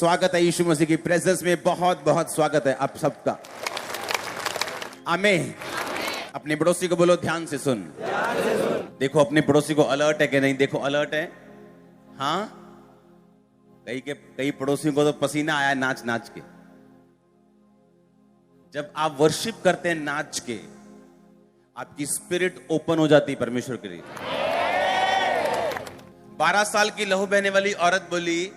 स्वागत है यीशु मसीह की प्रेजेंस में, बहुत बहुत स्वागत है आप सबका। आमीन। अपने पड़ोसी को बोलो ध्यान से सुन। देखो अपने पड़ोसी को अलर्ट है कि नहीं, देखो अलर्ट है। हाँ, कई पड़ोसियों को तो पसीना आया नाच नाच के। जब आप वर्शिप करते हैं नाच के, आपकी स्पिरिट ओपन हो जाती है परमेश्वर के लिए। 12 साल की लहू बहने वाली औरत बोली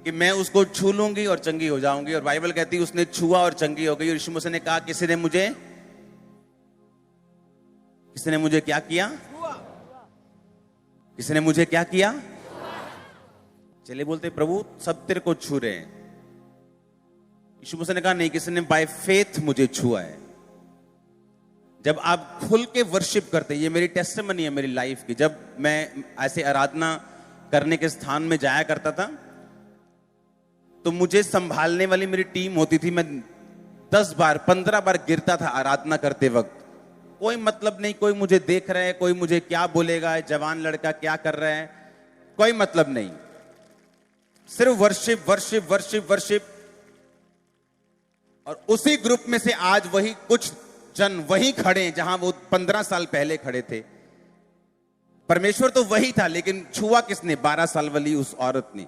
कि मैं उसको छू लूंगी और चंगी हो जाऊंगी, और बाइबल कहती है उसने छुआ और चंगी हो गई। और यीशु मसीह ने कहा किसी ने मुझे क्या किया? किसी ने मुझे क्या किया? चले बोलते प्रभु सब तेरे को छू रहे हैं। यीशु मसीह ने कहा नहीं, किसी ने बाय फेथ मुझे छुआ है। जब आप खुल के वर्शिप करते, ये मेरी टेस्टिमनी है मेरी लाइफ की। जब मैं ऐसे आराधना करने के स्थान में जाया करता था तो मुझे संभालने वाली मेरी टीम होती थी। मैं 10 बार 15 बार गिरता था आराधना करते वक्त। कोई मतलब नहीं, कोई मुझे देख रहा है, कोई मुझे क्या बोलेगा, जवान लड़का क्या कर रहा है, कोई मतलब नहीं। सिर्फ वर्शिप वर्शिप वर्शिप वर्शिप। और उसी ग्रुप में से आज वही कुछ जन वहीं खड़े हैं जहां वो 15 साल पहले खड़े थे। परमेश्वर तो वही था, लेकिन छुआ किसने? 12 साल वाली उस औरत ने।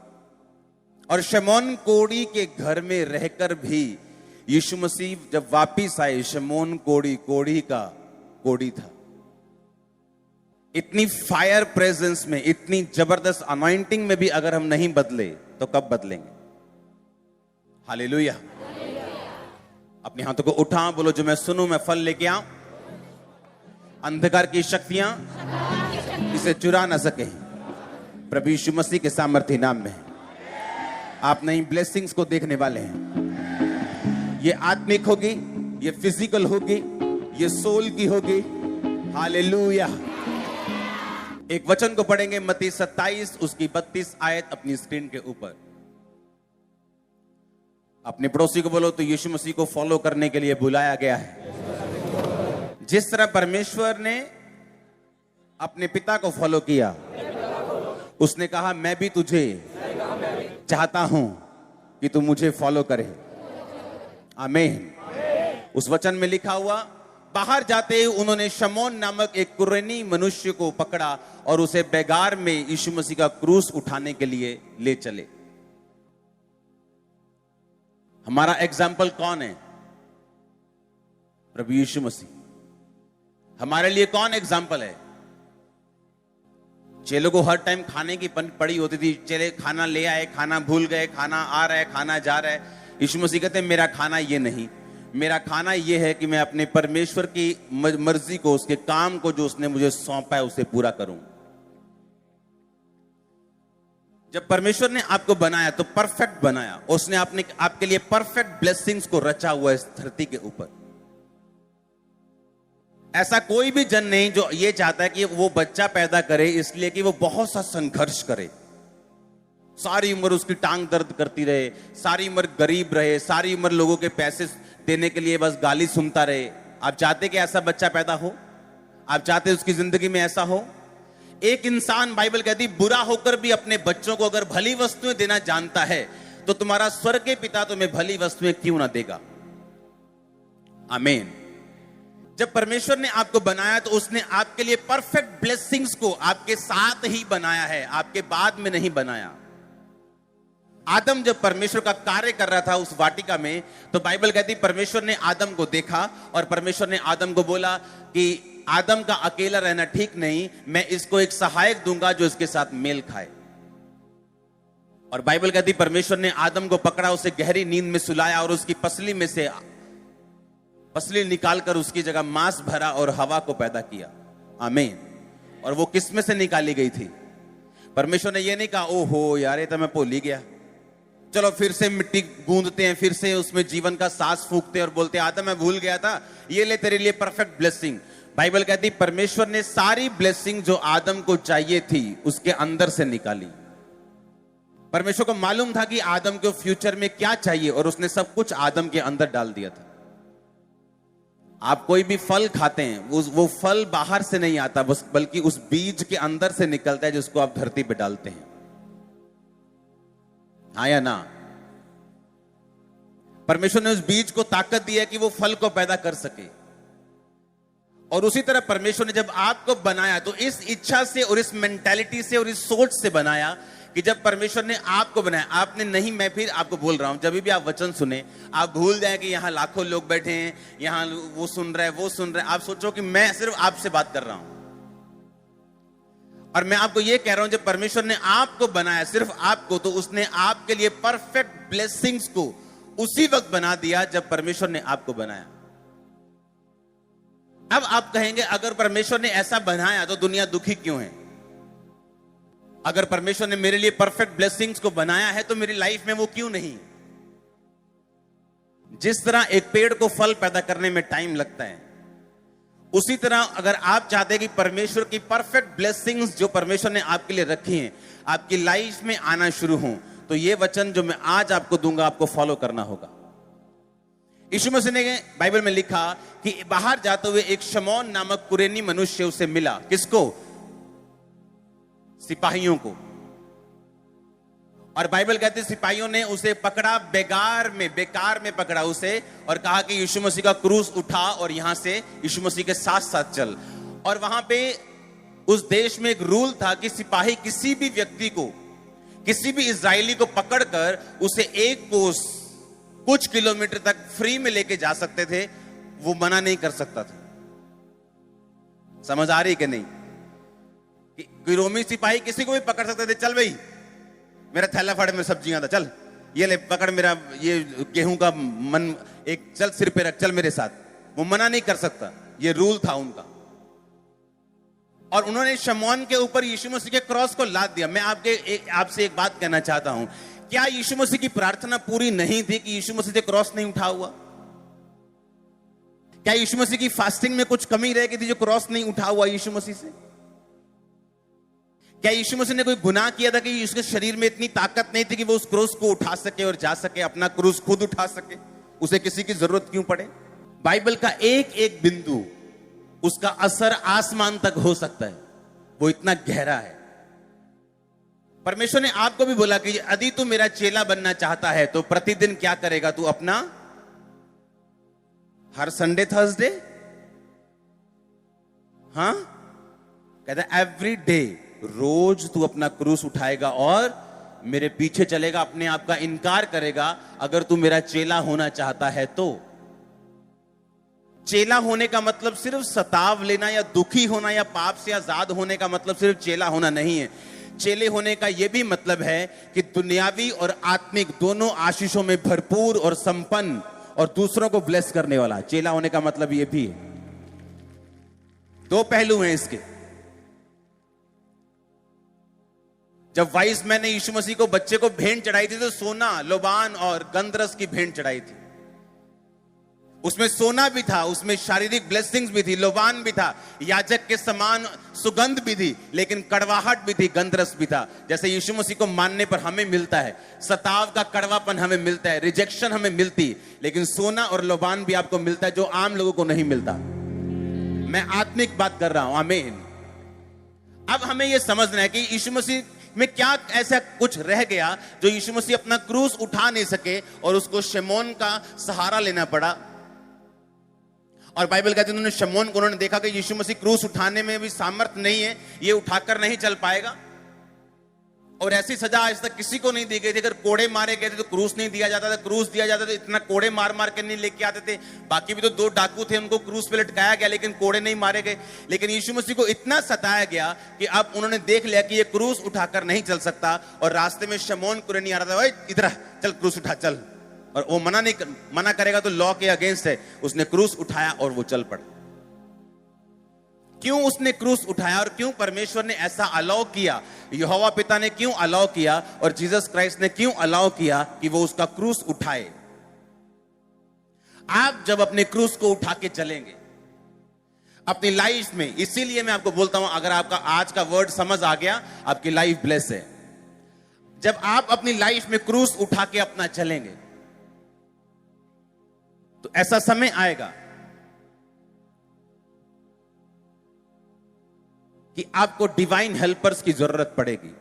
और शमौन कोड़ी के घर में रहकर भी यीशु मसीह जब वापिस आए, शमौन कोड़ी का कोड़ी था। इतनी फायर प्रेजेंस में, इतनी जबरदस्त अनॉइंटिंग में भी अगर हम नहीं बदले तो कब बदलेंगे? हालेलुया। अपने हाथों को उठा, बोलो जो मैं सुनूं मैं फल लेके आऊं। अंधकार की शक्तियां इसे चुरा ना सके, प्रभु यीशु मसीह के सामर्थ्य नाम में आप नई ब्लेसिंग्स को देखने वाले हैं। ये आत्मिक होगी, ये फिजिकल होगी, ये सोल की होगी। हालेलुया। एक वचन को पढ़ेंगे, मत्ती 27 उसकी 32 आयत अपनी स्क्रीन के ऊपर। अपने पड़ोसी को बोलो तो यीशु मसीह को फॉलो करने के लिए बुलाया गया है। जिस तरह परमेश्वर ने अपने पिता को फॉलो किया, उसने कहा मैं भी तुझे चाहता हूं कि तू मुझे फॉलो करे। आमीन। उस वचन में लिखा हुआ, बाहर जाते ही उन्होंने शमौन नामक एक कुरेनी मनुष्य को पकड़ा और उसे बेगार में यीशु मसीह का क्रूस उठाने के लिए ले चले। हमारा एग्जाम्पल कौन है? प्रभु यीशु मसीह। हमारे लिए कौन एग्जाम्पल है? चेलों को हर टाइम खाने की पड़ी होती थी। चेले खाना ले आए, खाना भूल गए, खाना आ रहा है, खाना जा रहा है। यीशु मसीह कहते हैं मेरा खाना ये नहीं, मेरा खाना ये है कि मैं अपने परमेश्वर की मर्जी को, उसके काम को जो उसने मुझे सौंपा है उसे पूरा करूं। जब परमेश्वर ने आपको बनाया तो परफेक्ट बनाया। उसने आपके लिए परफेक्ट ब्लेसिंग्स को रचा हुआ है इस धरती के ऊपर। ऐसा कोई भी जन नहीं जो ये चाहता है कि वो बच्चा पैदा करे इसलिए कि वो बहुत सा संघर्ष करे, सारी उम्र उसकी टांग दर्द करती रहे, सारी उम्र गरीब रहे, सारी उम्र लोगों के पैसे देने के लिए बस गाली सुनता रहे। आप चाहते कि ऐसा बच्चा पैदा हो? आप चाहते उसकी जिंदगी में ऐसा हो? एक इंसान, बाइबल कहती बुरा होकर भी अपने बच्चों को अगर भली वस्तुएं देना जानता है तो तुम्हारा स्वर्ग के पिता तुम्हें भली वस्तुएं क्यों ना देगा? आमीन। जब परमेश्वर ने आपको बनाया तो उसने आपके लिए परफेक्ट ब्लेसिंग्स को आपके साथ ही बनाया है, आपके बाद में नहीं बनाया। आदम जब परमेश्वर का कार्य कर रहा था उस वाटिका में, तो बाइबल कहती परमेश्वर ने आदम को देखा और परमेश्वर ने आदम को बोला कि आदम का अकेला रहना ठीक नहीं, मैं इसको एक सहायक दूंगा जो इसके साथ मेल खाए। और बाइबल कहती परमेश्वर ने आदम को पकड़ा, उसे गहरी नींद में सुलाया और उसकी पसली में से पसली निकालकर उसकी जगह मांस भरा और हवा को पैदा किया। आमीन। और वो किस में से निकाली गई थी? परमेश्वर ने ये नहीं कहा ओहो यार ये तो मैं भूल ही गया, चलो फिर से मिट्टी गूंदते हैं, फिर से उसमें जीवन का सांस फूंकते हैं और बोलते हैं आदम मैं भूल गया था, ये ले तेरे लिए परफेक्ट ब्लेसिंग। बाइबल कहती परमेश्वर ने सारी ब्लेसिंग जो आदम को चाहिए थी उसके अंदर से निकाली। परमेश्वर को मालूम था कि आदम को फ्यूचर में क्या चाहिए और उसने सब कुछ आदम के अंदर डाल दिया था। आप कोई भी फल खाते हैं वो फल बाहर से नहीं आता, बल्कि उस बीज के अंदर से निकलता है जिसको आप धरती पे डालते हैं। हाँ या ना? परमेश्वर ने उस बीज को ताकत दी है कि वो फल को पैदा कर सके। और उसी तरह परमेश्वर ने जब आपको बनाया तो इस इच्छा से और इस मेंटालिटी से और इस सोच से बनाया कि जब परमेश्वर ने आपको बनाया, आपने नहीं, मैं फिर आपको बोल रहा हूं, जब भी आप वचन सुने आप भूल जाए कि यहां लाखों लोग बैठे हैं, यहां वो सुन रहे हैं, वो सुन रहे हैं। आप सोचो कि मैं सिर्फ आपसे बात कर रहा हूं। और मैं आपको ये कह रहा हूं, जब परमेश्वर ने आपको बनाया, सिर्फ आपको, तो उसने आपके लिए परफेक्ट ब्लेसिंग्स को उसी वक्त बना दिया जब परमेश्वर ने आपको बनाया। अब आप कहेंगे अगर परमेश्वर ने ऐसा बनाया तो दुनिया दुखी क्यों है? अगर परमेश्वर ने मेरे लिए परफेक्ट ब्लेसिंग्स को बनाया है तो मेरी लाइफ में वो क्यों नहीं? जिस तरह एक पेड़ को फल पैदा करने में टाइम लगता है, उसी तरह अगर आप चाहते हैं कि परमेश्वर की परफेक्ट ब्लेसिंग्स जो परमेश्वर ने आपके लिए रखी हैं आपकी लाइफ में आना शुरू हो, तो ये वचन जो मैं आज आपको दूंगा आपको फॉलो करना होगा। यीशु मसीह ने बाइबल में लिखा कि बाहर जाते हुए एक शमौन नामक कुरेनी मनुष्य उसे मिला। किसको? सिपाहियों को। और बाइबल कहती है सिपाहियों ने उसे पकड़ा, बेकार में पकड़ा उसे और कहा कि यीशु मसीह का क्रूस उठा और यहां से यीशु मसीह के साथ साथ चल। और वहां पे उस देश में एक रूल था कि सिपाही किसी भी व्यक्ति को, किसी भी इजरायली को पकड़कर उसे एक कोस कुछ किलोमीटर तक फ्री में लेके जा सकते थे, वो मना नहीं कर सकता था। समझ आ रही कि नहीं? कि रोमी सिपाही किसी को भी पकड़ सकते थे, चल भाई मेरा थैला फाड़े में सब्जियां था, चल ये ले पकड़ मेरा ये गेहूं का मन एक, चल सिर पे रख, चल मेरे साथ। वो मना नहीं कर सकता, ये रूल था उनका। और उन्होंने शमौन के ऊपर यीशु मसीह के क्रॉस को लाद दिया। मैं आपसे एक बात कहना चाहता हूं, क्या यीशु मसीह की प्रार्थना पूरी नहीं थी कि यीशु मसीह से क्रॉस नहीं उठा हुआ? क्या यीशु मसीह की फास्टिंग में कुछ कमी रह गई थी जो क्रॉस नहीं उठा हुआ यीशु मसीह से? क्या यीशु मसीह ने कोई गुनाह किया था कि उसके शरीर में इतनी ताकत नहीं थी कि वो उस क्रूस को उठा सके और जा सके, अपना क्रूस खुद उठा सके? उसे किसी की जरूरत क्यों पड़े? बाइबल का एक एक बिंदु उसका असर आसमान तक हो सकता है, वो इतना गहरा है। परमेश्वर ने आपको भी बोला कि यदि तू मेरा चेला बनना चाहता है तो प्रतिदिन क्या करेगा? तू अपना हर संडे थर्सडे, हाँ कहता है एवरी डे, रोज तू अपना क्रूस उठाएगा और मेरे पीछे चलेगा, अपने आप का इनकार करेगा अगर तू मेरा चेला होना चाहता है तो। चेला होने का मतलब सिर्फ सताव लेना या दुखी होना या पाप से आजाद होने का मतलब सिर्फ चेला होना नहीं है। चेले होने का यह भी मतलब है कि दुनियावी और आत्मिक दोनों आशीषों में भरपूर और संपन्न और दूसरों को ब्लेस करने वाला। चेला होने का मतलब यह भी है। दो पहलू हैं इसके। जब वाइस मैन ने यीशु मसीह को बच्चे को भेंट चढ़ाई थी तो सोना, लोबान और गंधरस की भेंट चढ़ाई थी। उसमें सोना भी था, उसमें शारीरिक ब्लेसिंग्स भी थी, लोबान भी था, याजक के समान सुगंध भी थी, लेकिन कड़वाहट भी थी, गंधरस भी था। जैसे यीशु मसीह को मानने पर हमें मिलता है, सताव का कड़वापन हमें मिलता है, रिजेक्शन हमें मिलती, लेकिन सोना और लोबान भी आपको मिलता है जो आम लोगों को नहीं मिलता। मैं आत्मिक बात कर रहा हूं, आमीन। अब हमें यह समझना है कि यीशु मसीह में क्या ऐसा कुछ रह गया जो यीशु मसीह अपना क्रूस उठा नहीं सके और उसको शमौन का सहारा लेना पड़ा। और बाइबल कहती है उन्होंने शमौन को, उन्होंने देखा कि यीशु मसीह क्रूस उठाने में भी सामर्थ्य नहीं है, ये उठाकर नहीं चल पाएगा। और ऐसी सजा आज तक किसी को नहीं दी गई थी। अगर कोड़े मारे गए थे तो क्रूस नहीं दिया जाता था, क्रूस दिया जाता था इतना कोड़े मार मार के नहीं लेके आते थे। बाकी भी तो दो डाकू थे, उनको क्रूस पे लटकाया गया लेकिन कोड़े नहीं मारे गए। लेकिन यीशु मसीह को इतना सताया गया कि अब उन्होंने देख लिया कि ये क्रूस उठाकर नहीं चल सकता। और रास्ते में शमौन कुरेनी आ रहा था, ओए इधर चल क्रूस उठा चल, और वो मना करेगा तो लॉ के अगेंस्ट है। उसने क्रूस उठाया और वो चल पड़ा। क्यों उसने क्रूस उठाया और क्यों परमेश्वर ने ऐसा अलाउ किया? यहोवा पिता ने क्यों अलाउ किया और जीसस क्राइस्ट ने क्यों अलाउ किया कि वो उसका क्रूस उठाए? आप जब अपने क्रूस को उठा के चलेंगे अपनी लाइफ में, इसीलिए मैं आपको बोलता हूं अगर आपका आज का वर्ड समझ आ गया आपकी लाइफ ब्लेस है। जब आप अपनी लाइफ में क्रूस उठा के अपना चलेंगे तो ऐसा समय आएगा कि आपको डिवाइन हेल्पर्स की जरूरत पड़ेगी।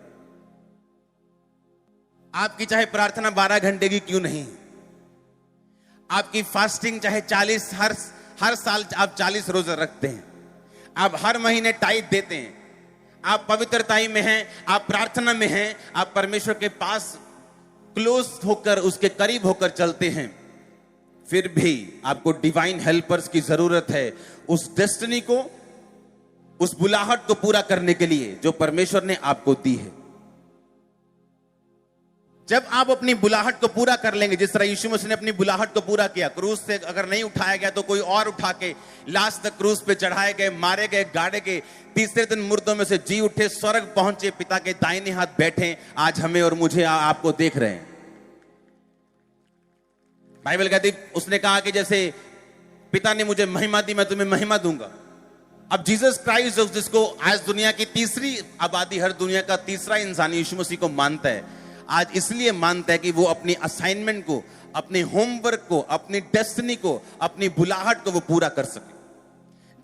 आपकी चाहे प्रार्थना 12 घंटे की क्यों नहीं, आपकी फास्टिंग चाहे 40 हर साल आप 40 रोजा रखते हैं, आप हर महीने टाइट देते हैं, आप पवित्रताई में हैं, आप प्रार्थना में हैं, आप परमेश्वर के पास क्लोज होकर उसके करीब होकर चलते हैं, फिर भी आपको डिवाइन हेल्पर्स की जरूरत है उस डेस्टिनी को, उस बुलाहट को पूरा करने के लिए जो परमेश्वर ने आपको दी है। जब आप अपनी बुलाहट को पूरा कर लेंगे, जिस तरह यीशु मसीह ने अपनी बुलाहट को पूरा किया, क्रूज से अगर नहीं उठाया गया तो कोई और उठा के लास्ट तक क्रूज पे चढ़ाए गए, मारे गए, गाड़े गए, तीसरे दिन मुर्दों में से जी उठे, स्वर्ग पहुंचे, पिता के दाहिने हाथ बैठे, आज हमें और मुझे आपको देख रहे हैं। बाइबल कहती, उसने कहा कि जैसे पिता ने मुझे महिमा दी, मैं तुम्हें महिमा दूंगा। अब जीसस क्राइस्ट जिसको आज दुनिया की तीसरी आबादी, हर दुनिया का तीसरा इंसान यीशु मसीह को मानता है, आज इसलिए मानता है कि वो अपनी असाइनमेंट को, अपने होमवर्क को, अपनी डेस्टिनी को, अपनी बुलाहट को वो पूरा कर सके।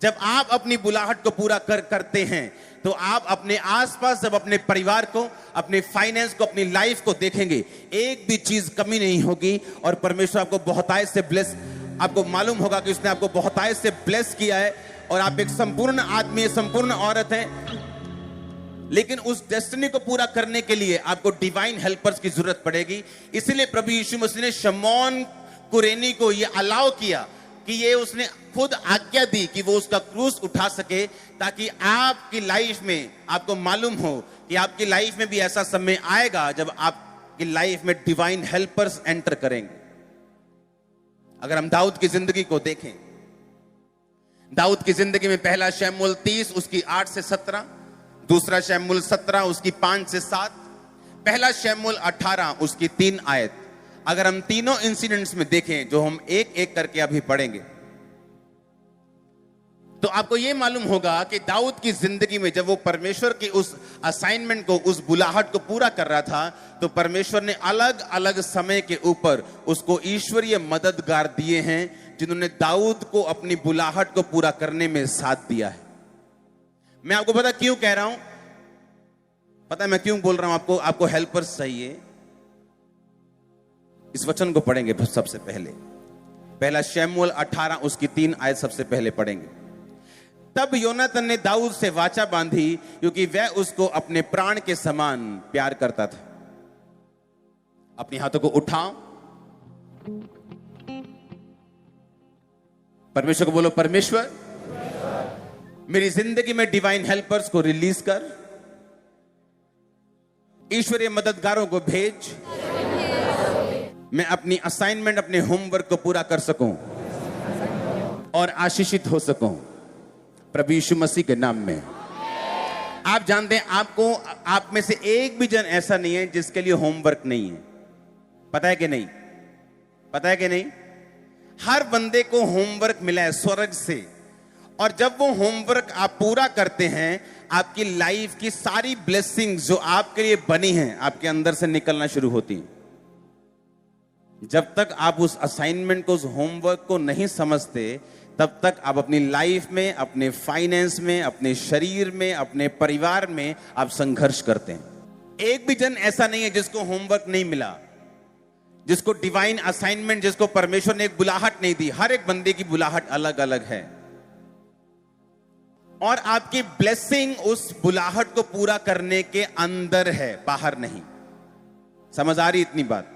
जब आप अपनी बुलाहट को पूरा करते हैं तो आप अपने आसपास, जब अपने परिवार को, अपने फाइनेंस को, अपनी लाइफ को देखेंगे, एक भी चीज कमी नहीं होगी और परमेश्वर आपको बहुतायत से ब्लेस, आपको मालूम होगा कि उसने आपको बहुतायत से ब्लेस किया है और आप एक संपूर्ण आदमी, संपूर्ण औरत हैं। लेकिन उस डेस्टिनी को पूरा करने के लिए आपको डिवाइन हेल्पर्स की जरूरत पड़ेगी। इसीलिए प्रभु यीशु मसीह ने शमौन कुरेनी को यह अलाउ किया कि ये उसने खुद आज्ञा दी कि वो उसका क्रूस उठा सके, ताकि आपकी लाइफ में, आपको मालूम हो कि आपकी लाइफ में भी ऐसा समय आएगा जब आपकी लाइफ में डिवाइन हेल्पर्स एंटर करेंगे। अगर हम दाऊद की जिंदगी को देखें, दाऊद की जिंदगी में पहला शमूएल 30 उसकी 8 से 17, दूसरा शमूएल 17 उसकी 5 से 7, पहला शमूएल 18 उसकी 3 आयत। अगर हम तीनों इंसिडेंट्स में देखें, जो हम एक एक करके अभी पढ़ेंगे, तो आपको यह मालूम होगा कि दाऊद की जिंदगी में जब वो परमेश्वर की उस असाइनमेंट को, उस बुलाहट को पूरा कर रहा था, तो परमेश्वर ने अलग अलग समय के ऊपर उसको ईश्वरीय मददगार दिए हैं, जिन्होंने दाऊद को अपनी बुलाहट को पूरा करने में साथ दिया है। मैं आपको पता क्यों कह रहा हूं, पता है मैं क्यों बोल रहा हूं आपको हेल्पर्स चाहिए। इस वचन को पढ़ेंगे सबसे पहले, पहला शमूएल 18 उसकी 3 आयत सबसे पहले पढ़ेंगे। तब योनातान ने दाऊद से वाचा बांधी, क्योंकि वह उसको अपने प्राण के समान प्यार करता था। अपने हाथों को उठाओ, परमेश्वर को बोलो, परमेश्वर मेरी जिंदगी में डिवाइन हेल्पर्स को रिलीज कर, ईश्वरीय मददगारों को भेज, मैं अपनी असाइनमेंट, अपने होमवर्क को पूरा कर सकूं और आशीषित हो सकूं, प्रभु यीशु मसीह के नाम में। आप जानते हैं, आप में से एक भी जन ऐसा नहीं है जिसके लिए होमवर्क नहीं है। पता है कि नहीं? पता है कि नहीं? हर बंदे को होमवर्क मिला है स्वर्ग से, और जब वो होमवर्क आप पूरा करते हैं, आपकी लाइफ की सारी ब्लेसिंग्स जो आपके लिए बनी हैं आपके अंदर से निकलना शुरू होती हैं। जब तक आप उस असाइनमेंट को, उस होमवर्क को नहीं समझते, तब तक आप अपनी लाइफ में, अपने फाइनेंस में, अपने शरीर में, अपने परिवार में आप संघर्ष करते हैं। एक भी जन ऐसा नहीं है जिसको होमवर्क नहीं मिला, जिसको डिवाइन असाइनमेंट, जिसको परमेश्वर ने एक बुलाहट नहीं दी। हर एक बंदे की बुलाहट अलग अलग है, और आपकी ब्लेसिंग उस बुलाहट को पूरा करने के अंदर है, बाहर नहीं। समझ आ रही इतनी बात?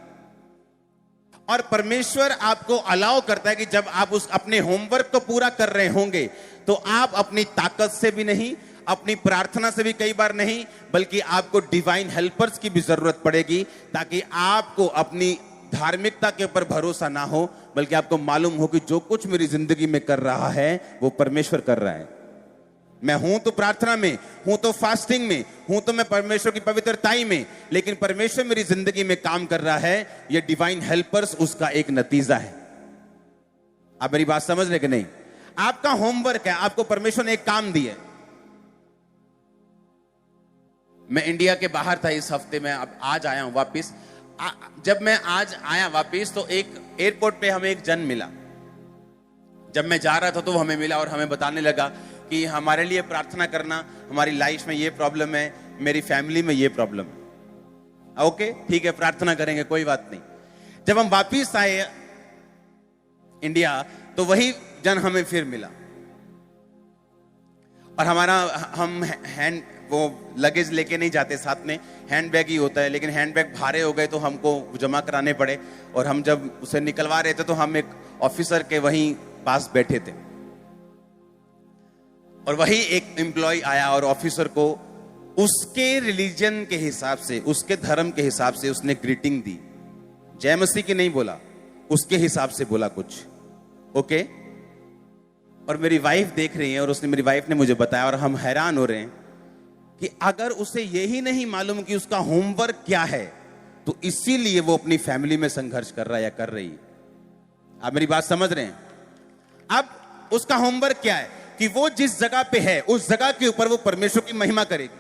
और परमेश्वर आपको अलाउ करता है कि जब आप उस अपने होमवर्क को पूरा कर रहे होंगे, तो आप अपनी ताकत से भी नहीं, अपनी प्रार्थना से भी कई बार नहीं, बल्कि आपको डिवाइन हेल्पर्स की भी जरूरत पड़ेगी, ताकि आपको अपनी धार्मिकता के ऊपर भरोसा ना हो, बल्कि आपको मालूम हो कि जो कुछ मेरी जिंदगी में कर रहा है वो परमेश्वर कर रहा है। मैं हूं तो प्रार्थना में, हूं तो फास्टिंग में, हूं तो मैं परमेश्वर की पवित्रताई में, लेकिन परमेश्वर मेरी जिंदगी में काम कर रहा है। ये डिवाइन हेल्पर्स उसका एक नतीजा है। आप मेरी बात समझ रहे कि नहीं? आपका होमवर्क है, आपको परमेश्वर ने एक काम दिया। मैं इंडिया के बाहर था इस हफ्ते में, अब आज आया हूं वापिस। जब मैं आज आया वापिस, तो एक एयरपोर्ट पे हमें एक जन मिला। जब मैं जा रहा था तो वो हमें मिला और हमें बताने लगा कि हमारे लिए प्रार्थना करना, हमारी लाइफ में ये प्रॉब्लम है, मेरी फैमिली में ये प्रॉब्लम है। ओके, ठीक है, प्रार्थना करेंगे, कोई बात नहीं। जब हम वापिस आए इंडिया, तो वही जन हमें फिर मिला। और हम हैंड वो लगेज लेके नहीं जाते, साथ में हैंड बैग ही होता है, लेकिन हैंड बैग भारे हो गए तो हमको जमा कराने पड़े। और हम जब उसे निकलवा रहे थे तो हम एक ऑफिसर के वहीं पास बैठे थे, और वही एक एम्प्लॉय आया और ऑफिसर को उसके रिलीजन के हिसाब से, उसके धर्म के हिसाब से उसने ग्रीटिंग दी। जय मसीह की नहीं बोला, उसके हिसाब से बोला कुछ, ओके। और मेरी वाइफ देख रही है, और मेरी वाइफ ने मुझे बताया, और हम हैरान हो रहे हैं कि अगर उसे यही नहीं मालूम कि उसका होमवर्क क्या है, तो इसीलिए वो अपनी फैमिली में संघर्ष कर रहा है या कर रही है। आप मेरी बात समझ रहे हैं? अब उसका होमवर्क क्या है कि वो जिस जगह पे है उस जगह के ऊपर वो परमेश्वर की महिमा करेगी,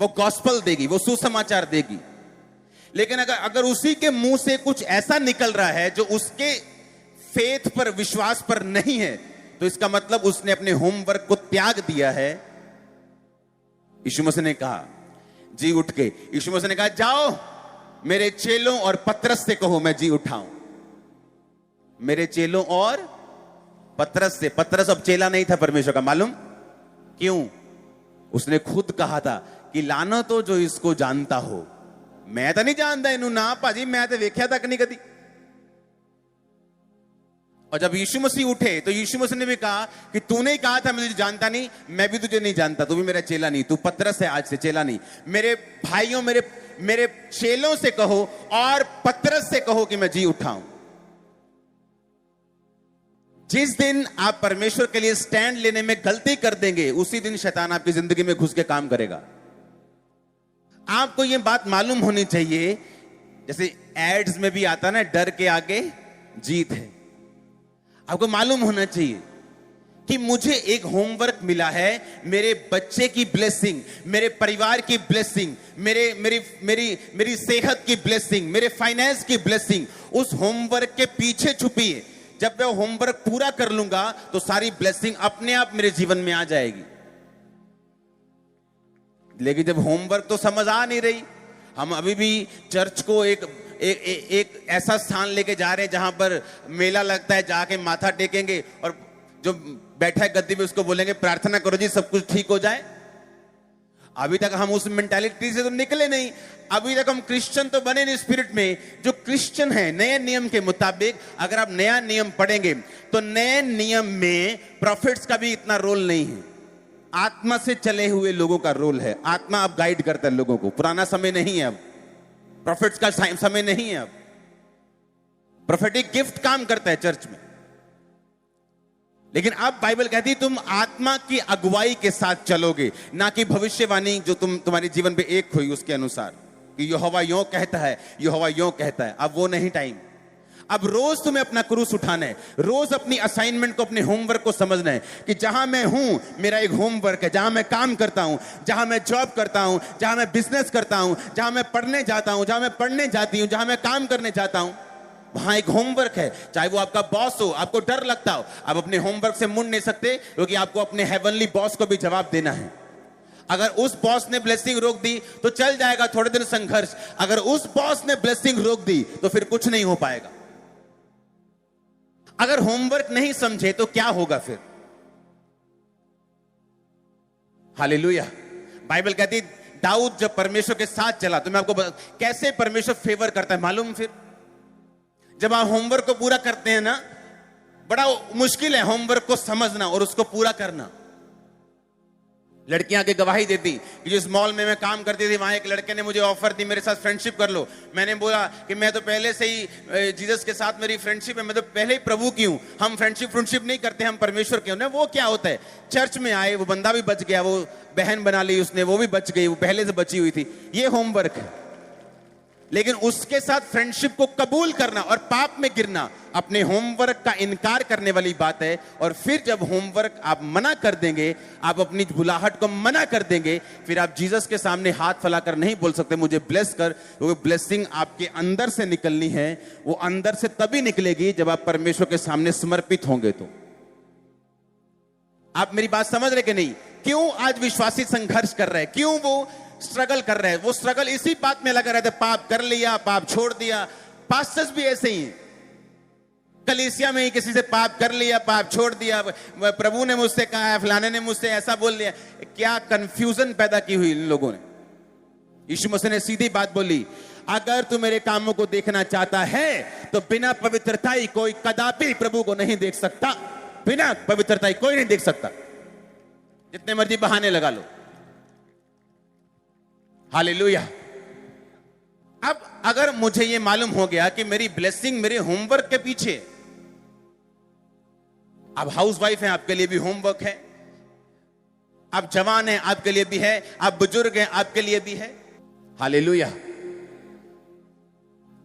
वो गॉस्पल देगी, वो सुसमाचार देगी। लेकिन अगर उसी के मुंह से कुछ ऐसा निकल रहा है जो उसके फेथ पर, विश्वास पर नहीं है, तो इसका मतलब उसने अपने होमवर्क को त्याग दिया है। यीशु मसीह ने कहा, जी उठ के, यीशु मसीह ने कहा, जाओ मेरे चेलों और पतरस से कहो मैं जी उठाऊं। मेरे चेलों और पतरस से। पतरस अब चेला नहीं था परमेश्वर का, मालूम क्यों? उसने खुद कहा था कि लानो तो जो इसको जानता हो, मैं तो नहीं जानता इनू ना भाजी, मैं तो वेख्या तक नहीं कदी। और जब यीशु मसीह उठे तो यीशु मसीह ने भी कहा कि तूने ही कहा था मैं तुझे जानता नहीं, मैं भी तुझे नहीं जानता, तू भी मेरा चेला नहीं, तू पतरस है आज से, चेला नहीं। मेरे भाइयों, मेरे चेलों से कहो और पतरस से कहो कि मैं जी उठाऊं। जिस दिन आप परमेश्वर के लिए स्टैंड लेने में गलती कर देंगे, उसी दिन शैतान आपकी जिंदगी में घुस के काम करेगा। आपको यह बात मालूम होनी चाहिए, जैसे एड्स में भी आता ना, डर के आगे जीत है। आपको मालूम होना चाहिए कि मुझे एक होमवर्क मिला है, मेरे बच्चे की ब्लेसिंग, मेरे परिवार की ब्लेसिंग, मेरी सेहत की ब्लेसिंग, मेरे फाइनेंस की ब्लेसिंग उस होमवर्क के पीछे छुपी है। जब मैं होमवर्क पूरा कर लूंगा तो सारी ब्लेसिंग अपने आप मेरे जीवन में आ जाएगी। लेकिन जब होमवर्क तो समझ आ नहीं रही, हम अभी भी चर्च को एक ऐसा स्थान लेके जा रहे हैं जहां पर मेला लगता है, जाके माथा टेकेंगे और जो बैठा है गद्दी पे उसको बोलेंगे प्रार्थना करो जी सब कुछ ठीक हो जाए। अभी तक हम उस मेंटालिटी से तो निकले नहीं, अभी तक हम क्रिश्चियन तो बने नहीं स्पिरिट में। जो क्रिश्चियन है नए नियम के मुताबिक, अगर आप नया नियम पढ़ेंगे तो नए नियम में प्रॉफिट्स का भी इतना रोल नहीं है, आत्मा से चले हुए लोगों का रोल है। आत्मा अब गाइड करता है लोगों को, पुराना समय नहीं है, अब प्रॉफिट्स का समय नहीं है, अब प्रोफेटिक गिफ्ट काम करता है चर्च में। लेकिन अब बाइबल कहती है तुम आत्मा की अगुवाई के साथ चलोगे, ना कि भविष्यवाणी जो तुम्हारे जीवन पे एक हुई उसके अनुसार कि यहोवा यों कहता है, यहोवा यों कहता है। अब वो नहीं टाइम। अब रोज तुम्हें अपना क्रूस उठाना है, रोज अपनी असाइनमेंट को, अपने होमवर्क को समझना है कि जहां मैं हूं मेरा एक होमवर्क है, जहां मैं काम करता हूं, जहां मैं जॉब करता हूं, जहां मैं बिजनेस करता हूं, जहां मैं पढ़ने जाता हूं, जहां मैं पढ़ने जाती हूं, जहां मैं काम करने जाता हूं, वहां एक होमवर्क है। चाहे वो आपका बॉस हो, आपको डर लगता हो, आप अपने होमवर्क से मुड़ नहीं सकते क्योंकि आपको अपने हेवनली बॉस को भी जवाब देना है। अगर उस बॉस ने ब्लेसिंग रोक दी तो चल जाएगा थोड़े दिन संघर्ष, अगर उस बॉस ने ब्लेसिंग रोक दी तो फिर कुछ नहीं हो पाएगा। अगर होमवर्क नहीं समझे तो क्या होगा फिर? हालेलुया। बाइबल कहती दाऊद जब परमेश्वर के साथ चला, तो मैं आपको कैसे परमेश्वर फेवर करता है मालूम? फिर जब आप होमवर्क को पूरा करते हैं ना, बड़ा मुश्किल है होमवर्क को समझना और उसको पूरा करना। लड़कियां आके गवाही देती कि जिस मॉल में मैं काम करती थी वहां एक लड़के ने मुझे ऑफर दी मेरे साथ फ्रेंडशिप कर लो। मैंने बोला कि मैं तो पहले से ही जीसस के साथ मेरी फ्रेंडशिप है, मैं तो पहले ही प्रभु की हूं, हम फ्रेंडशिप नहीं करते, हम परमेश्वर के हूं। वो क्या होता है? चर्च में आए, वो बंदा भी बच गया, वो बहन बना ली उसने, वो भी बच गई, वो पहले से बची हुई थी। ये होमवर्क है। लेकिन उसके साथ फ्रेंडशिप को कबूल करना और पाप में गिरना अपने होमवर्क का इनकार करने वाली बात है। और फिर जब होमवर्क आप मना कर देंगे, आप अपनी भुलाहट को मना कर देंगे, फिर आप जीसस के सामने हाथ फैलाकर नहीं बोल सकते मुझे ब्लेस कर, क्योंकि ब्लेसिंग आपके अंदर से निकलनी है। वो अंदर से तभी निकलेगी जब आप परमेश्वर के सामने समर्पित होंगे। तो आप मेरी बात समझ रहे कि नहीं? क्यों आज विश्वासी संघर्ष कर रहे हैं? क्यों वो स्ट्रगल कर रहे हैं? वो स्ट्रगल इसी बात में लगा रहते, पाप कर लिया, पाप छोड़ दिया। पास्टर्स भी ऐसे ही हैं। कलीसिया में ही किसी से पाप कर लिया, पाप छोड़ दिया, प्रभु ने मुझसे कहा है, फलाने ने मुझसे ऐसा बोल दिया। क्या कंफ्यूजन पैदा की हुई इन लोगों ने। यीशु मसीह ने सीधी बात बोली, अगर तू मेरे कामों को देखना चाहता है तो बिना पवित्रता ही कोई कदापि प्रभु को नहीं देख सकता। बिना पवित्रता ही कोई नहीं देख सकता, जितने मर्जी बहाने लगा लो। हालेलुया। अब अगर मुझे यह मालूम हो गया कि मेरी ब्लेसिंग मेरे होमवर्क के पीछे, अब हाउसवाइफ हैं आपके लिए भी होमवर्क है, आप जवान हैं आपके लिए भी है, आप बुजुर्ग हैं आपके लिए भी है। हालेलुया।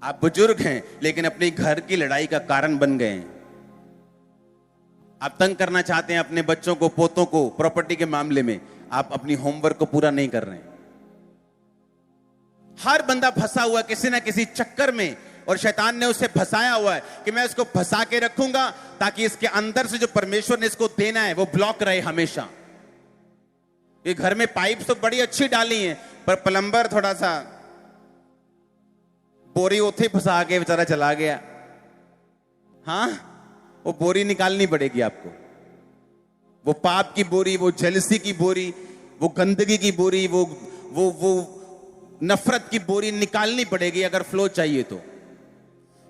आप बुजुर्ग हैं लेकिन अपने घर की लड़ाई का कारण बन गए हैं। आप तंग करना चाहते हैं अपने बच्चों को, पोतों को प्रॉपर्टी के मामले में, आप अपनी होमवर्क को पूरा नहीं कर रहे हैं। हर बंदा फंसा हुआ किसी ना किसी चक्कर में, और शैतान ने उसे फंसाया हुआ है कि मैं इसको फंसा के रखूंगा ताकि इसके अंदर से जो परमेश्वर ने इसको देना है वो ब्लॉक रहे हमेशा। ये घर में पाइप तो बड़ी अच्छी डाली है, पर प्लम्बर थोड़ा सा बोरी उथे फंसा के बेचारा चला गया। हाँ, वो बोरी निकालनी पड़ेगी आपको, वो पाप की बोरी, वो जेलसी की बोरी, वो गंदगी की बोरी, वो नफरत की बोरी निकालनी पड़ेगी अगर फ्लो चाहिए तो।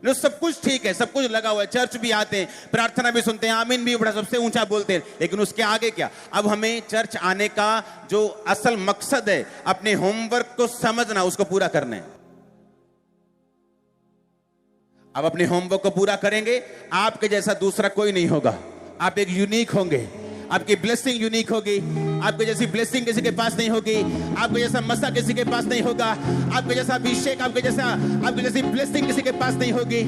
सब कुछ ठीक है, सब कुछ लगा हुआ है, चर्च भी आते हैं, प्रार्थना भी सुनते हैं, आमीन भी बड़ा सबसे ऊंचा बोलते हैं, लेकिन उसके आगे क्या? अब हमें चर्च आने का जो असल मकसद है, अपने होमवर्क को समझना, उसको पूरा करना है। अब अपने होमवर्क को पूरा करेंगे, आपके जैसा दूसरा कोई नहीं होगा। आप एक यूनिक होंगे, आपकी ब्लेसिंग यूनिक होगी। आपके जैसी ब्लेसिंग किसी के पास नहीं होगी, आपके जैसा मसा किसी के पास नहीं होगा, आपके जैसा अभिषेक, आपके जैसी ब्लेसिंग किसी के पास नहीं होगी।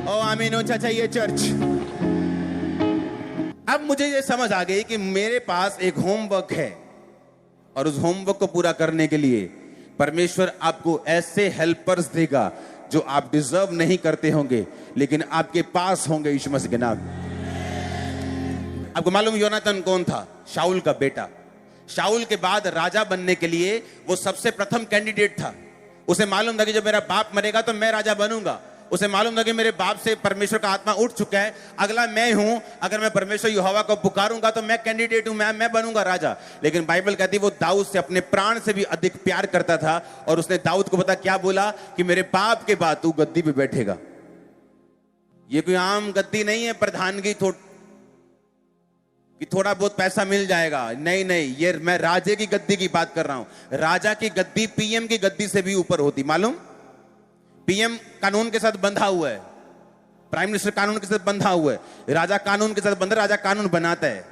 ओ आमीन ऊंचा चाहिए चर्च। अब मुझे ये समझ आ गई कि मेरे पास एक होमवर्क है, और उस होमवर्क को पूरा करने के लिए परमेश्वर आपको ऐसे हेल्पर्स देगा जो आप डिजर्व नहीं करते होंगे, लेकिन आपके पास होंगे यीशु मसीह के नाम। आपको मालूम योनातन कौन था? शाऊल का बेटा। शाऊल के बाद राजा बनने के लिए वो सबसे प्रथम कैंडिडेट था। उसे मालूम था कि जब मेरा बाप मरेगा तो मैं राजा बनूंगा। उसे मालूम था कि मेरे बाप से परमेश्वर का आत्मा उठ चुका है, अगला मैं हूं। अगर मैं परमेश्वर यहोवा को पुकारूंगा तो मैं कैंडिडेट हूं, मैं बनूंगा राजा। लेकिन बाइबल कहती है वो दाऊद से अपने प्राण से भी अधिक प्यार करता था, और उसने दाऊद को पता क्या बोला कि मेरे बाप के बाद तू गद्दी पे बैठेगा। ये कोई आम गद्दी नहीं है प्रधानगी कि थोड़ा बहुत पैसा मिल जाएगा, नहीं, ये मैं राजे की गद्दी की बात कर रहा हूं। राजा की गद्दी पीएम की गद्दी से भी ऊपर होती, मालूम? पीएम कानून के साथ बंधा हुआ है, प्राइम मिनिस्टर कानून के साथ बंधा हुआ है, राजा कानून के साथ बंधा, राजा कानून बनाता है।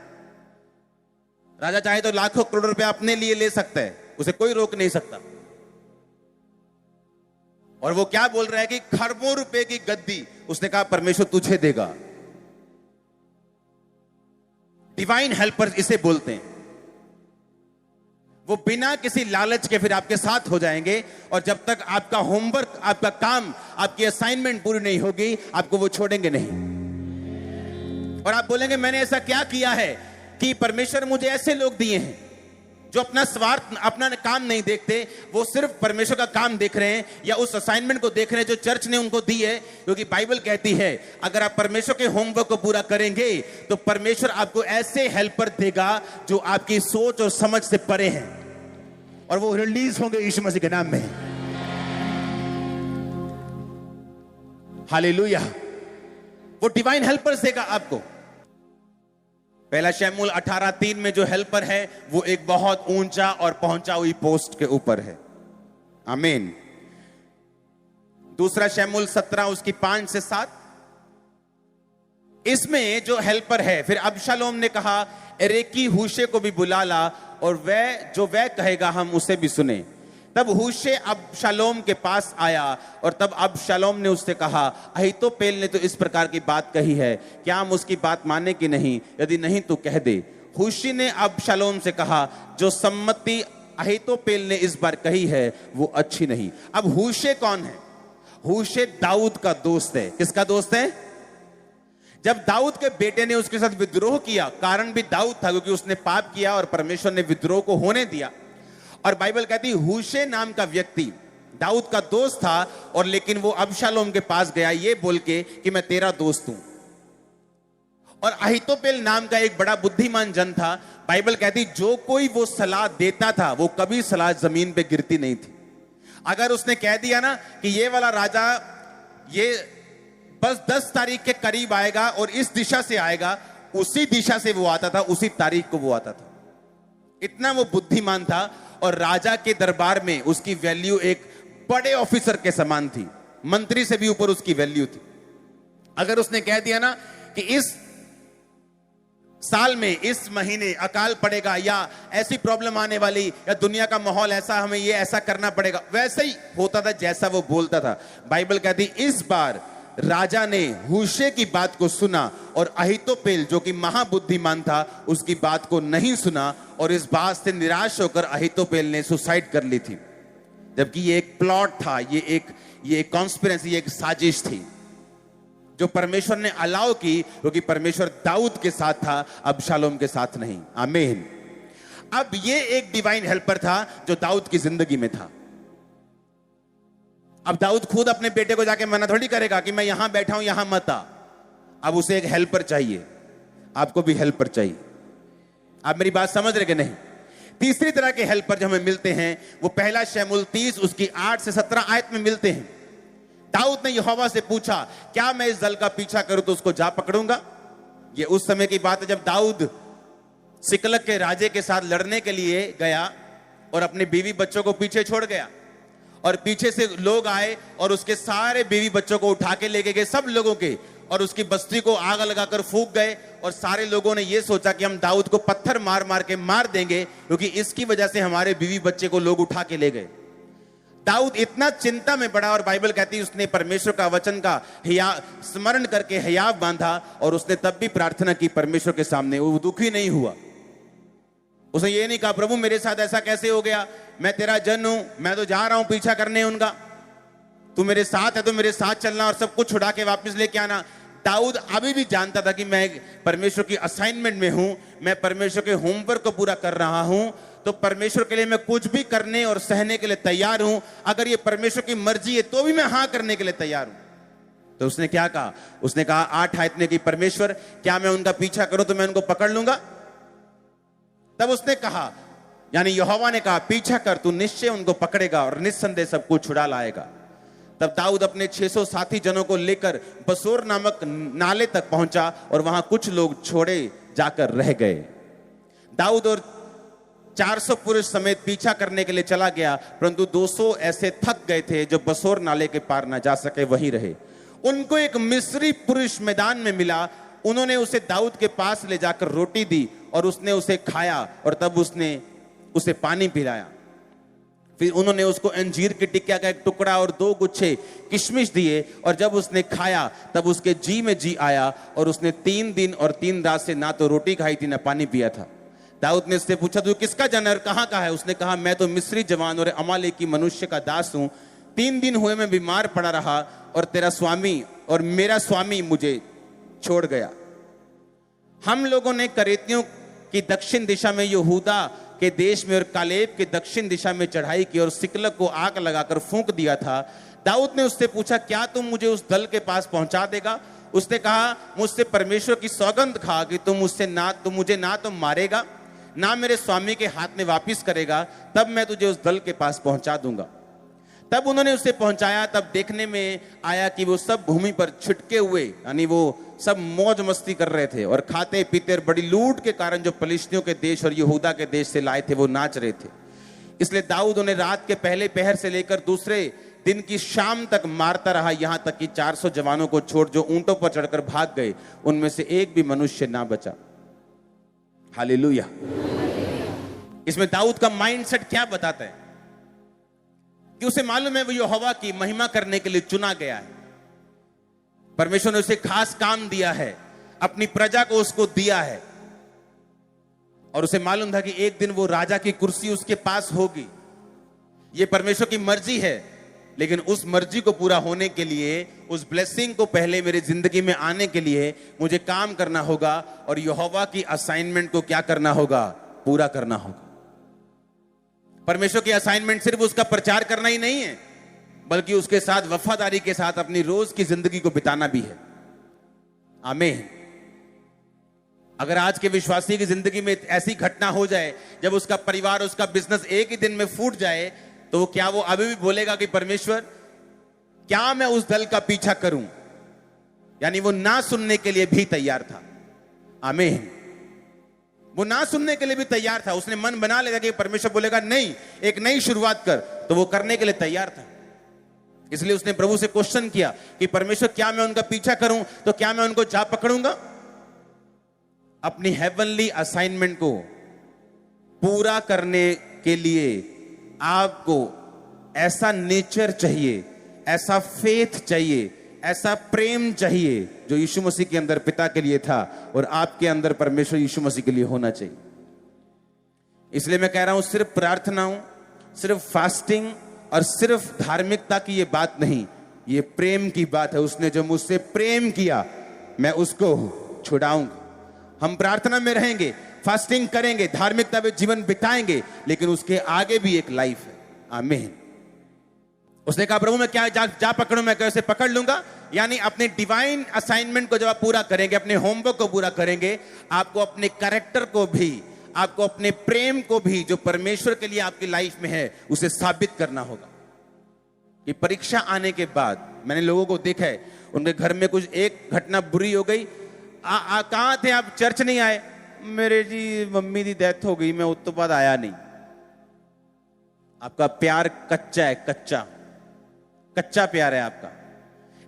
राजा चाहे तो लाखों करोड़ रुपया अपने लिए ले सकता है, उसे कोई रोक नहीं सकता। और वो क्या बोल रहा है कि खरबों रुपए की गद्दी उसने कहा परमेश्वर तुझे देगा। डिवाइन हेल्पर्स इसे बोलते हैं। वो बिना किसी लालच के फिर आपके साथ हो जाएंगे, और जब तक आपका होमवर्क, आपका काम, आपकी असाइनमेंट पूरी नहीं होगी, आपको वो छोड़ेंगे नहीं। और आप बोलेंगे मैंने ऐसा क्या किया है कि परमेश्वर मुझे ऐसे लोग दिए हैं जो अपना स्वार्थ, अपना काम नहीं देखते, वो सिर्फ परमेश्वर का काम देख रहे हैं, या उस असाइनमेंट को देख रहे हैं जो चर्च ने उनको दी है। क्योंकि बाइबल कहती है अगर आप परमेश्वर के होमवर्क को पूरा करेंगे तो परमेश्वर आपको ऐसे हेल्पर देगा जो आपकी सोच और समझ से परे हैं, और वो रिलीज होंगे यीशु मसीह के नाम में। हालेलुया। वो डिवाइन हेल्पर्स देगा आपको। पहला शमूएल 18:3 में जो हेल्पर है वो एक बहुत ऊंचा और पहुंचा हुई पोस्ट के ऊपर है। आमीन। दूसरा शमूएल 17 उसकी 5 से 7, इसमें जो हेल्पर है, फिर अबशालोम ने कहा एरेकी हूशे को भी बुला ला, और वह कहेगा हम उसे भी सुने। तब हूशे अबशालोम के पास आया, और तब अबशालोम ने उससे कहा अहीतोपेल ने तो इस प्रकार की बात कही है, क्या हम उसकी बात माने कि नहीं? यदि नहीं तो कह दे। हूशी ने अबशालोम से कहा जो सम्मति अहीतोपेल ने इस बार कही है वो अच्छी नहीं। अब हूशे कौन है? हूशे दाऊद का दोस्त है। किसका दोस्त है? जब दाऊद के बेटे ने उसके साथ विद्रोह किया, कारण भी दाऊद था क्योंकि उसने पाप किया और परमेश्वर ने विद्रोह को होने दिया। और बाइबल कहती हूशे नाम का व्यक्ति दाऊद का दोस्त था, और लेकिन वो अबशालोम के पास गया ये बोल के कि मैं तेरा दोस्त हूं। और अहीतोपेल नाम का एक बड़ा बुद्धिमान जन था। बाइबल कहती जो कोई वो सलाह देता था वो कभी सलाह जमीन पे गिरती नहीं थी। अगर उसने कह दिया ना कि ये वाला राजा ये बस 10 तारीख के करीब आएगा और इस दिशा से आएगा, उसी दिशा से वो आता था, उसी तारीख को वो आता था। इतना वो बुद्धिमान था और राजा के दरबार में उसकी वैल्यू एक बड़े ऑफिसर के समान थी, मंत्री से भी ऊपर उसकी वैल्यू थी। अगर उसने कह दिया ना कि इस साल में इस महीने अकाल पड़ेगा या ऐसी प्रॉब्लम आने वाली या दुनिया का माहौल ऐसा, हमें ये ऐसा करना पड़ेगा, वैसे ही होता था जैसा वो बोलता था। बाइबल कहती इस बार राजा ने हूशे की बात को सुना और अहीतोपेल जो कि महाबुद्धिमान था उसकी बात को नहीं सुना, और इस बात से निराश होकर अहीतोपेल ने सुसाइड कर ली थी। जबकि ये एक प्लॉट था, ये एक कॉन्स्पिरेंसी, ये एक साजिश थी जो परमेश्वर ने अलाउ की, क्योंकि परमेश्वर दाऊद के साथ था, अबशालोम के साथ नहीं। आमीन। अब ये एक डिवाइन हेल्पर था जो दाऊद की जिंदगी में था। अब दाऊद खुद अपने बेटे को जाके मना थोड़ी करेगा कि मैं यहां बैठा हूं, यहां मत आ। अब उसे एक हेल्पर चाहिए। आपको भी हेल्पर चाहिए। आप मेरी बात समझ रहे कि नहीं? तीसरी तरह के हेल्पर जो हमें मिलते हैं वो पहला शमूएल 30 उसकी 8 से 17 आयत में मिलते हैं। दाऊद ने यहोवा से पूछा क्या मैं इस दल का पीछा करूं तो उसको जा पकड़ूंगा। ये उस समय की बात है जब दाऊद सिकलग के राजे के साथ लड़ने के लिए गया और अपने बीवी बच्चों को पीछे छोड़ गया, और पीछे से लोग आए और उसके सारे बीवी बच्चों को उठा के लेके गए, सब लोगों के, और उसकी बस्ती को आग लगाकर फूंक गए। और सारे लोगों ने यह सोचा कि हम दाऊद को पत्थर मार मार के मार देंगे क्योंकि इसकी वजह से हमारे बीवी बच्चे को लोग उठा के ले गए। दाऊद इतना चिंता में पड़ा और बाइबल कहती है उसने परमेश्वर का वचन का स्मरण करके हियाव बांधा, और उसने तब भी प्रार्थना की परमेश्वर के सामने। वो दुखी नहीं हुआ। उसने ये नहीं कहा प्रभु मेरे साथ ऐसा कैसे हो गया, मैं तेरा जन हूं, मैं तो जा रहा हूं पीछा करने उनका, तू मेरे साथ है तो मेरे साथ चलना और सब कुछ छुड़ा के वापस लेके आना। दाऊद अभी भी जानता था कि मैं परमेश्वर की असाइनमेंट में हूं, मैं परमेश्वर के होमवर्क को पूरा कर रहा हूं, तो परमेश्वर के लिए मैं कुछ भी करने और सहने के लिए तैयार हूं। अगर ये परमेश्वर की मर्जी है तो भी मैं हां करने के लिए तैयार हूं। तो उसने क्या कहा? उसने कहा 8 आयत में कि परमेश्वर क्या मैं उनका पीछा करूं तो मैं उनको पकड़ लूंगा? तब उसने कहा, यानी यहोवा ने कहा पीछा कर, तू निश्चय उनको पकड़ेगा और निस्संदेह सब कुछ छुड़ा लाएगा। तब दाऊद अपने 600 साथी जनों को लेकर बसोर नामक नाले तक पहुंचा और वहां कुछ लोग छोड़े जाकर रह गए। दाऊद और 400 पुरुष समेत पीछा करने के लिए चला गया, परंतु 200 ऐसे थक गए थे जो बसोर नाले के पार न जा सके, वहीं रहे। उनको एक मिस्री पुरुष मैदान में मिला, उन्होंने उसे दाऊद के पास ले जाकर रोटी दी और उसने उसे खाया और तब उसने उसे पानी पिलाया। फिर उन्होंने उसको अंजीर की टिक्किया का एक टुकड़ा और 2 गुच्छे किशमिश दिए, और जब उसने खाया तब उसके जी में जी आया और उसने 3 दिन और 3 रात से ना तो रोटी खाई थी ना पानी पिया था। दाऊद ने उससे पूछा तू किसका जन है, कहां का है? उसने कहा मैं तो मिस्री जवान और अमालेकी मनुष्य का दास हूं। 3 दिन हुए मैं बीमार पड़ा रहा और तेरा स्वामी और मेरा स्वामी मुझे छोड़ गया। हम लोगों ने करेतियों की दक्षिण दिशा में यहूदा के देश में और कालेब के दक्षिण दिशा में चढ़ाई की और सिकलग को आग लगाकर फूंक दिया था। दाऊद ने उससे पूछा क्या तुम मुझे उस दल के पास पहुंचा देगा? उसने कहा मुझसे परमेश्वर की सौगंध खा कि तुम मुझे ना तो मारेगा ना मेरे स्वामी के हाथ में वापिस करेगा, तब मैं तुझे उस दल के पास पहुंचा दूंगा। तब उन्होंने उसे पहुंचाया। तब देखने में आया कि वो सब भूमि पर छिटके हुए, यानी वो सब मौज मस्ती कर रहे थे और खाते पीते और बड़ी लूट के कारण जो फलिश्तियों के देश और यहूदा के देश से लाए थे वो नाच रहे थे। इसलिए दाऊद उन्हें रात के पहले पहर से लेकर दूसरे दिन की शाम तक मारता रहा, यहां तक कि 400 जवानों को छोड़ जो ऊंटों पर चढ़कर भाग गए, उनमें से एक भी मनुष्य ना बचा। हालेलुया। इसमें दाऊद का माइंडसेट क्या बताता है कि उसे मालूम है वो यहोवा की महिमा करने के लिए चुना गया है। परमेश्वर ने उसे खास काम दिया है, अपनी प्रजा को उसको दिया है, और उसे मालूम था कि एक दिन वो राजा की कुर्सी उसके पास होगी। ये परमेश्वर की मर्जी है, लेकिन उस मर्जी को पूरा होने के लिए, उस ब्लेसिंग को पहले मेरी जिंदगी में आने के लिए मुझे काम करना होगा और यहोवा की असाइनमेंट को क्या करना होगा? पूरा करना होगा। परमेश्वर की असाइनमेंट सिर्फ उसका प्रचार करना ही नहीं है, बल्कि उसके साथ वफादारी के साथ अपनी रोज की जिंदगी को बिताना भी है। आमीन। अगर आज के विश्वासी की जिंदगी में ऐसी घटना हो जाए जब उसका परिवार, उसका बिजनेस एक ही दिन में फूट जाए, तो क्या वो अभी भी बोलेगा कि परमेश्वर क्या मैं उस दल का पीछा करूं? यानी वो ना सुनने के लिए भी तैयार था। आमीन। वो ना सुनने के लिए भी तैयार था। उसने मन बना लिया कि परमेश्वर बोलेगा नहीं, एक नई शुरुआत कर, तो वो करने के लिए तैयार था। इसलिए उसने प्रभु से क्वेश्चन किया कि परमेश्वर क्या मैं उनका पीछा करूं? तो क्या मैं उनको जा पकड़ूंगा? अपनी हेवनली असाइनमेंट को पूरा करने के लिए आपको ऐसा नेचर चाहिए, ऐसा फेथ चाहिए, ऐसा प्रेम चाहिए जो यीशु मसीह के अंदर पिता के लिए था और आपके अंदर परमेश्वर यीशु मसीह के लिए होना चाहिए। इसलिए मैं कह रहा हूं, सिर्फ प्रार्थनाओं, सिर्फ फास्टिंग और सिर्फ धार्मिकता की ये बात नहीं, ये प्रेम की बात है। उसने जो मुझसे प्रेम किया मैं उसको छुड़ाऊंगा। हम प्रार्थना में रहेंगे, फास्टिंग करेंगे, धार्मिकता में जीवन बिताएंगे, लेकिन उसके आगे भी एक लाइफ है। आमीन। उसने कहा प्रभु मैं क्या जा पकड़ूं? मैं कैसे पकड़ लूंगा? यानी अपने डिवाइन असाइनमेंट को जब आप पूरा करेंगे, अपने होमवर्क को पूरा करेंगे, आपको अपने कैरेक्टर को भी, आपको अपने प्रेम को भी जो परमेश्वर के लिए आपकी लाइफ में है उसे साबित करना होगा। कि परीक्षा आने के बाद मैंने लोगों को देखा है, उनके घर में कुछ एक घटना बुरी हो गई, कहां थे आप? चर्च नहीं आए? मेरे जी मम्मी की डेथ हो गई, मैं उस तो बाद आया नहीं। आपका प्यार कच्चा है, कच्चा प्यार है आपका।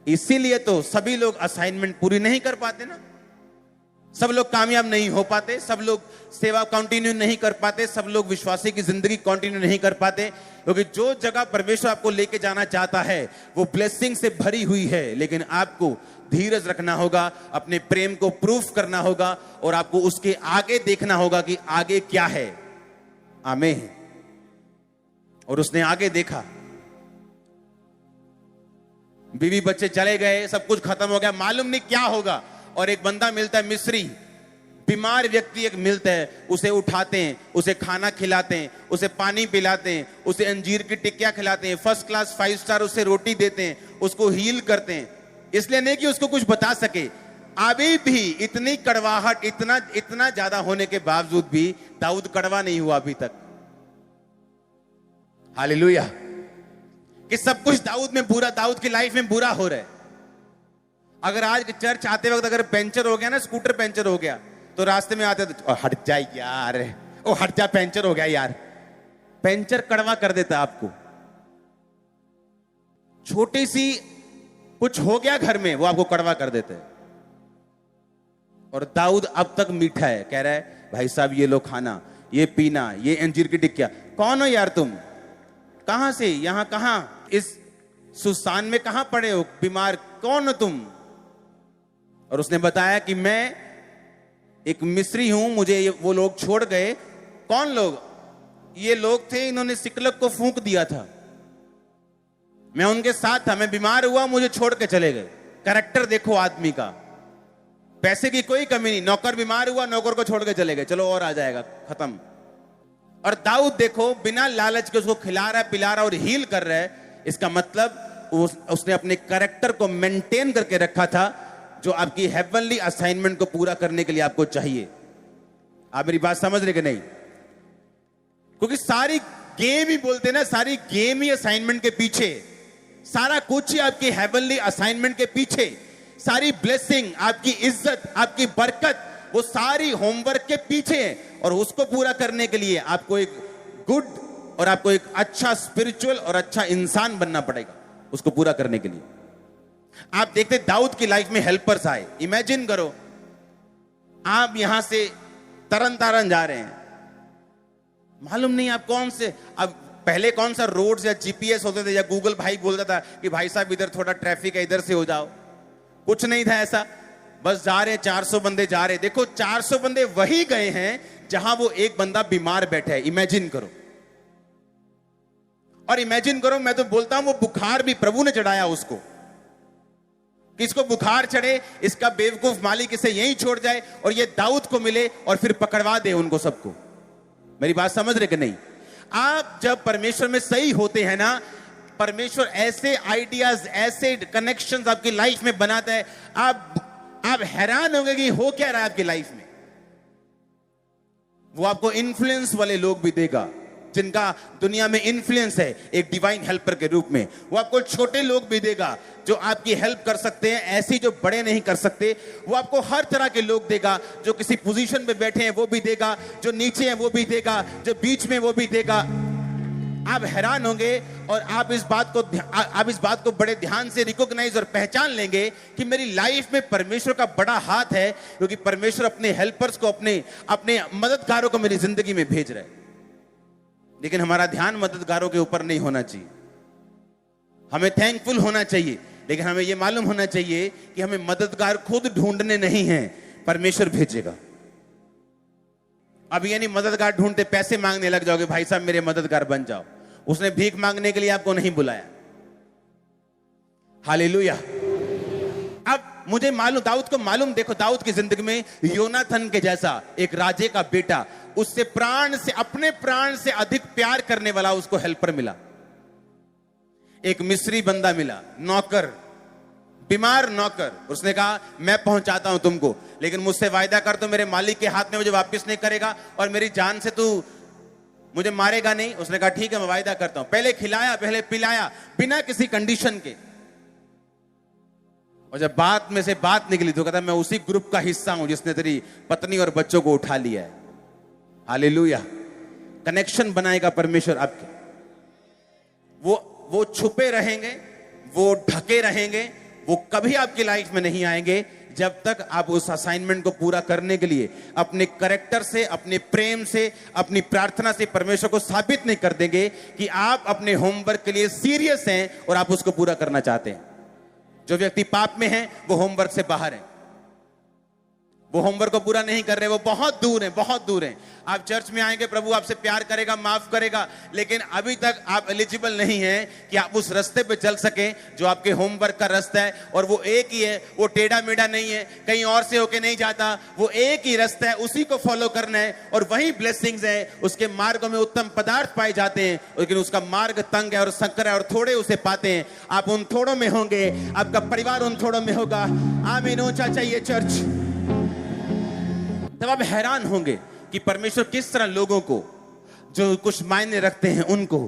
इसीलिए तो सभी लोग असाइनमेंट पूरी नहीं कर पाते ना, सब लोग कामयाब नहीं हो पाते, सब लोग सेवा कंटिन्यू नहीं कर पाते, सब लोग विश्वासी की जिंदगी कंटिन्यू नहीं कर पाते, क्योंकि जो जगह परमेश्वर आपको लेके जाना चाहता है वो ब्लेसिंग से भरी हुई है। लेकिन आपको धीरज रखना होगा, अपने प्रेम को प्रूफ करना होगा और आपको उसके आगे देखना होगा कि आगे क्या है। आमीन। और उसने आगे देखा, बीवी बच्चे चले गए, सब कुछ खत्म हो गया, मालूम नहीं क्या होगा। और एक बंदा मिलता है, मिस्री, बीमार व्यक्ति एक मिलता है, उसे उठाते हैं, उसे खाना खिलाते हैं, उसे पानी पिलाते हैं, उसे अंजीर की टिक्कियां खिलाते हैं, फर्स्ट क्लास 5 स्टार उसे रोटी देते हैं, उसको हील करते हैं। इसलिए नहीं कि उसको कुछ बता सके, अभी भी इतनी कड़वाहट, इतना ज्यादा होने के बावजूद भी दाऊद कड़वा नहीं हुआ अभी तक। हालेलुया। कि सब कुछ दाऊद में बुरा, दाऊद की लाइफ में बुरा हो रहा है। अगर आज चर्च आते वक्त अगर पंचर हो गया ना, स्कूटर पंचर हो गया, तो रास्ते में आते तो हट जा यार, ओ हट जा, पंचर हो गया यार। पंचर कड़वा कर देता आपको। छोटी सी कुछ हो गया घर में, वो आपको कड़वा कर देते हैं। और दाऊद अब तक मीठा है, कह रहा है भाई साहब ये लो खाना, ये पीना, ये अंजीर की टिक्किया। कौन हो यार तुम? कहां से? यहां कहां? इस सुसान में कहां पड़े हो? बीमार कौन हो तुम? और उसने बताया कि मैं एक मिस्री हूं, मुझे वो लोग छोड़ गए। कौन लोग? ये लोग थे, इन्होंने सिकलग को फूंक दिया था, मैं उनके साथ था, मैं बीमार हुआ, मुझे छोड़ के चले गए। कैरेक्टर देखो आदमी का, पैसे की कोई कमी नहीं। नौकर बीमार हुआ, नौकर को छोड़ के चले गए, चलो और आ जाएगा, खत्म। और दाऊद देखो बिना लालच के उसको खिला रहा है, पिला रहा है और हील कर रहा है। इसका मतलब उसने अपने कैरेक्टर को मेंटेन करके रखा था, जो आपकी हेवनली असाइनमेंट को पूरा करने के लिए आपको चाहिए। आप मेरी बात समझ रहे कि नहीं? क्योंकि सारी गेम ही बोलते ना, सारी गेम ही असाइनमेंट के पीछे, सारा कुछ ही आपकी हेवनली असाइनमेंट के पीछे, सारी ब्लेसिंग, आपकी इज्जत, आपकी बरकत, वो सारी होमवर्क के पीछे है। और उसको पूरा करने के लिए आपको एक गुड और आपको एक अच्छा स्पिरिचुअल और अच्छा इंसान बनना पड़ेगा उसको पूरा करने के लिए। आप देखते दाऊद की लाइफ में हेल्पर्स आए। इमेजिन करो आप यहां से तरन तारन जा रहे हैं, मालूम नहीं आप कौन से, अब पहले कौन सा रोड्स या जीपीएस होते थे या गूगल भाई बोलता था कि भाई साहब इधर थोड़ा ट्रैफिक है, इधर से हो जाओ। कुछ नहीं था ऐसा, बस जा रहे हैं, 400 बंदे जा रहे हैं। देखो 400 बंदे वही गए हैं जहां वो एक बंदा बीमार बैठा है। इमेजिन करो। और इमेजिन करो, मैं तो बोलता हूं वो बुखार भी प्रभु ने चढ़ाया उसको, किसको बुखार चढ़े, इसका बेवकूफ मालिक इसे यहीं छोड़ जाए और ये दाऊद को मिले और फिर पकड़वा दे उनको सबको। मेरी बात समझ रहे कि नहीं? आप जब परमेश्वर में सही होते हैं ना, परमेश्वर ऐसे आइडियाज, ऐसे कनेक्शंस आपकी लाइफ में बनाता है, आप हैरान होंगे कि हो क्या रहा है आपकी लाइफ में। वो आपको इन्फ्लुएंस वाले लोग भी देगा, जिनका दुनिया में इन्फ्लुएंस है एक डिवाइन हेल्पर के रूप में। वो आपको छोटे लोग भी देगा जो आपकी हेल्प कर सकते हैं, ऐसी जो बड़े नहीं कर सकते। वो आपको हर तरह के लोग देगा, जो किसी पोजीशन पे बैठे हैं वो भी देगा, जो नीचे हैं वो भी देगा, जो बीच में वो भी देगा। आप हैरान होंगे और आप इस बात को बड़े ध्यान से रिकॉग्नाइज और पहचान लेंगे कि मेरी लाइफ में परमेश्वर का बड़ा हाथ है, क्योंकि परमेश्वर अपने हेल्पर्स को, अपने मददगारों को मेरी जिंदगी में भेज रहे हैं। लेकिन हमारा ध्यान मददगारों के ऊपर नहीं होना चाहिए। हमें थैंकफुल होना चाहिए, लेकिन हमें यह मालूम होना चाहिए कि हमें मददगार खुद ढूंढने नहीं है, परमेश्वर भेजेगा। अब ये नहीं मददगार ढूंढते पैसे मांगने लग जाओगे, भाई साहब मेरे मददगार बन जाओ। उसने भीख मांगने के लिए आपको नहीं बुलाया। हालेलुया। अब मुझे मालूम, दाऊद को मालूम, देखो दाऊद की जिंदगी में योनाथन के जैसा एक राजे का बेटा, उससे अपने प्राण से अधिक प्यार करने वाला उसको हेल्पर मिला। एक मिस्री बंदा मिला, नौकर, बीमार नौकर। उसने कहा मैं पहुंचाता हूं तुमको, लेकिन मुझसे वायदा कर तो मेरे मालिक के हाथ में मुझे वापस नहीं करेगा और मेरी जान से तू मुझे मारेगा नहीं। उसने कहा ठीक है मैं वायदा करता हूं। पहले खिलाया, पहले पिलाया, बिना किसी कंडीशन के। और जब बात में से बात निकली तो कहता मैं उसी ग्रुप का हिस्सा हूं जिसने तेरी पत्नी और बच्चों को उठा लिया है। हालेलुया। कनेक्शन बनाएगा परमेश्वर आपके। वो छुपे रहेंगे, वो ढके रहेंगे, वो कभी आपकी लाइफ में नहीं आएंगे जब तक आप उस असाइनमेंट को पूरा करने के लिए अपने कैरेक्टर से, अपने प्रेम से, अपनी प्रार्थना से परमेश्वर को साबित नहीं कर देंगे कि आप अपने होमवर्क के लिए सीरियस हैं और आप उसको पूरा करना चाहते हैं। जो व्यक्ति पाप में है वो होमवर्क से बाहर है, वो होमवर्क को पूरा नहीं कर रहे, वो बहुत दूर हैं, बहुत दूर हैं। आप चर्च में आएंगे, प्रभु आपसे प्यार करेगा, माफ करेगा, लेकिन अभी तक आप एलिजिबल नहीं हैं कि आप उस रास्ते पे चल सकें जो आपके होमवर्क का रास्ता है। और वो एक ही है, वो टेढ़ा मेढ़ा नहीं है, कहीं और से होके नहीं जाता, वो एक ही रास्ता है, उसी को फॉलो करना है और वही ब्लेसिंग्स है। उसके मार्ग में उत्तम पदार्थ पाए जाते हैं, लेकिन उसका मार्ग तंग है और संकर है और थोड़े उसे पाते हैं। आप उन थोड़ों में होंगे, आपका परिवार उन थोड़ों में होगा। आमीन। ऊंचा चाहिए चर्च। तब आप हैरान होंगे कि परमेश्वर किस तरह लोगों को, जो कुछ मायने रखते हैं, उनको,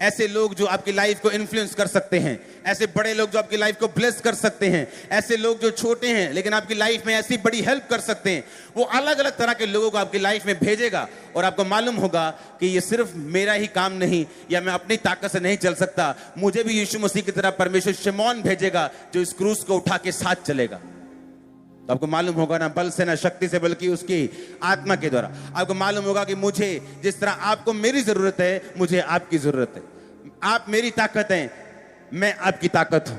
ऐसे लोग जो आपकी लाइफ को इन्फ्लुएंस कर सकते हैं, ऐसे बड़े लोग जो आपकी लाइफ को ब्लेस कर सकते हैं, ऐसे लोग जो छोटे हैं लेकिन आपकी लाइफ में ऐसी बड़ी हेल्प कर सकते हैं, वो अलग अलग तरह के लोगों को आपकी लाइफ में भेजेगा। और आपको मालूम होगा कि ये सिर्फ मेरा ही काम नहीं, या मैं अपनी ताकत से नहीं चल सकता, मुझे भी यीशु मसीह की तरह परमेश्वर शिमोन भेजेगा जो इस क्रूस को उठा के साथ चलेगा। तो आपको मालूम होगा ना बल से ना शक्ति से, बल्कि उसकी आत्मा के द्वारा। आपको मालूम होगा कि मुझे जिस तरह आपको मेरी जरूरत है, मुझे आपकी जरूरत है। आप मेरी ताकत हैं, मैं आपकी ताकत हूं।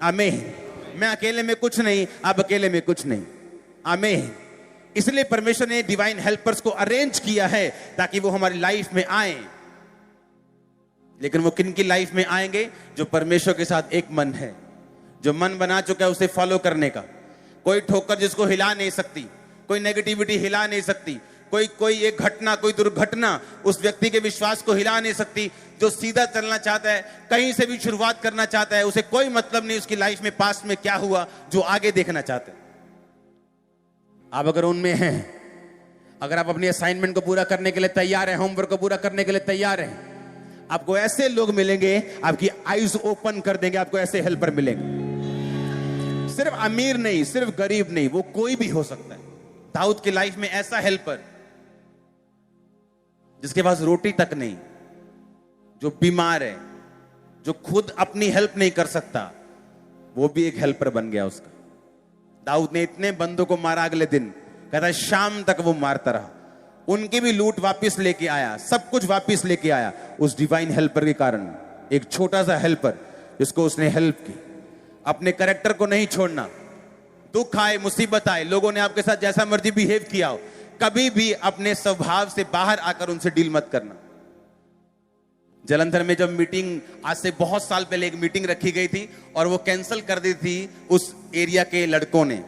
आमीन। मैं अकेले में कुछ नहीं, आप अकेले में कुछ नहीं। आमीन। इसलिए परमेश्वर ने डिवाइन हेल्पर्स को अरेंज किया है ताकि वो हमारी लाइफ में आए। लेकिन वो किन की लाइफ में आएंगे? जो परमेश्वर के साथ एक मन है, जो मन बना चुका है उसे फॉलो करने का। कोई ठोकर जिसको हिला नहीं सकती, कोई नेगेटिविटी हिला नहीं सकती, कोई एक घटना, कोई दुर्घटना उस व्यक्ति के विश्वास को हिला नहीं सकती। जो सीधा चलना चाहता है, कहीं से भी शुरुआत करना चाहता है, उसे कोई मतलब नहीं उसकी लाइफ में पास्ट में क्या हुआ, जो आगे देखना चाहते हैं। आप अगर उनमें हैं, अगर आप अपनी असाइनमेंट को पूरा करने के लिए तैयार हैं, होमवर्क को पूरा करने के लिए तैयार हैं, आपको ऐसे लोग मिलेंगे, आपकी आईज ओपन कर देंगे, आपको ऐसे हेल्पर मिलेंगे। सिर्फ अमीर नहीं, सिर्फ गरीब नहीं, वो कोई भी हो सकता है। दाऊद की लाइफ में ऐसा हेल्पर जिसके पास रोटी तक नहीं, जो बीमार है, जो खुद अपनी हेल्प नहीं कर सकता, वो भी एक हेल्पर बन गया उसका। दाऊद ने इतने बंदों को मारा, अगले दिन कहता शाम तक वो मारता रहा, उनकी भी लूट वापस लेके आया, सब कुछ वापस लेके आया उस डिवाइन हेल्पर के कारण। एक छोटा सा हेल्पर जिसको उसने हेल्प की। अपने कैरेक्टर को नहीं छोड़ना। दुख आए, मुसीबत आए, लोगों ने आपके साथ जैसा मर्जी बिहेव किया हो, कभी भी अपने स्वभाव से बाहर आकर उनसे डील मत करना। जलंधर में जब मीटिंग, आज से बहुत साल पहले एक मीटिंग रखी गई थी और वो कैंसिल कर दी थी उस एरिया के लड़कों ने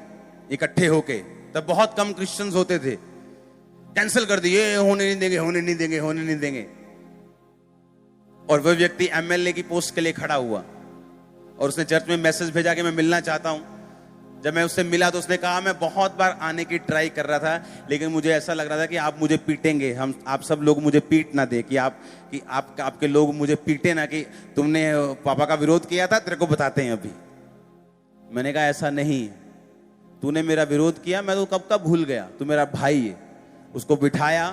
इकट्ठे होके, तब बहुत कम क्रिश्चियंस होते थे, कैंसिल कर दिए, होने नहीं देंगे, होने नहीं देंगे, होने नहीं देंगे। और वह व्यक्ति एमएलए की पोस्ट के लिए खड़ा हुआ और उसने चर्च में मैसेज भेजा कि मैं मिलना चाहता हूं। जब मैं उससे मिला तो उसने कहा मैं बहुत बार आने की ट्राई कर रहा था, लेकिन मुझे ऐसा लग रहा था कि आप मुझे पीटेंगे, आप सब लोग मुझे पीट ना दे, कि आपके लोग मुझे पीटे ना, कि तुमने पापा का विरोध किया था, तेरे को बताते हैं अभी। मैंने कहा ऐसा नहीं, तूने मेरा विरोध किया, मैं तो कब का भूल गया, तू मेरा भाई है। उसको बिठाया,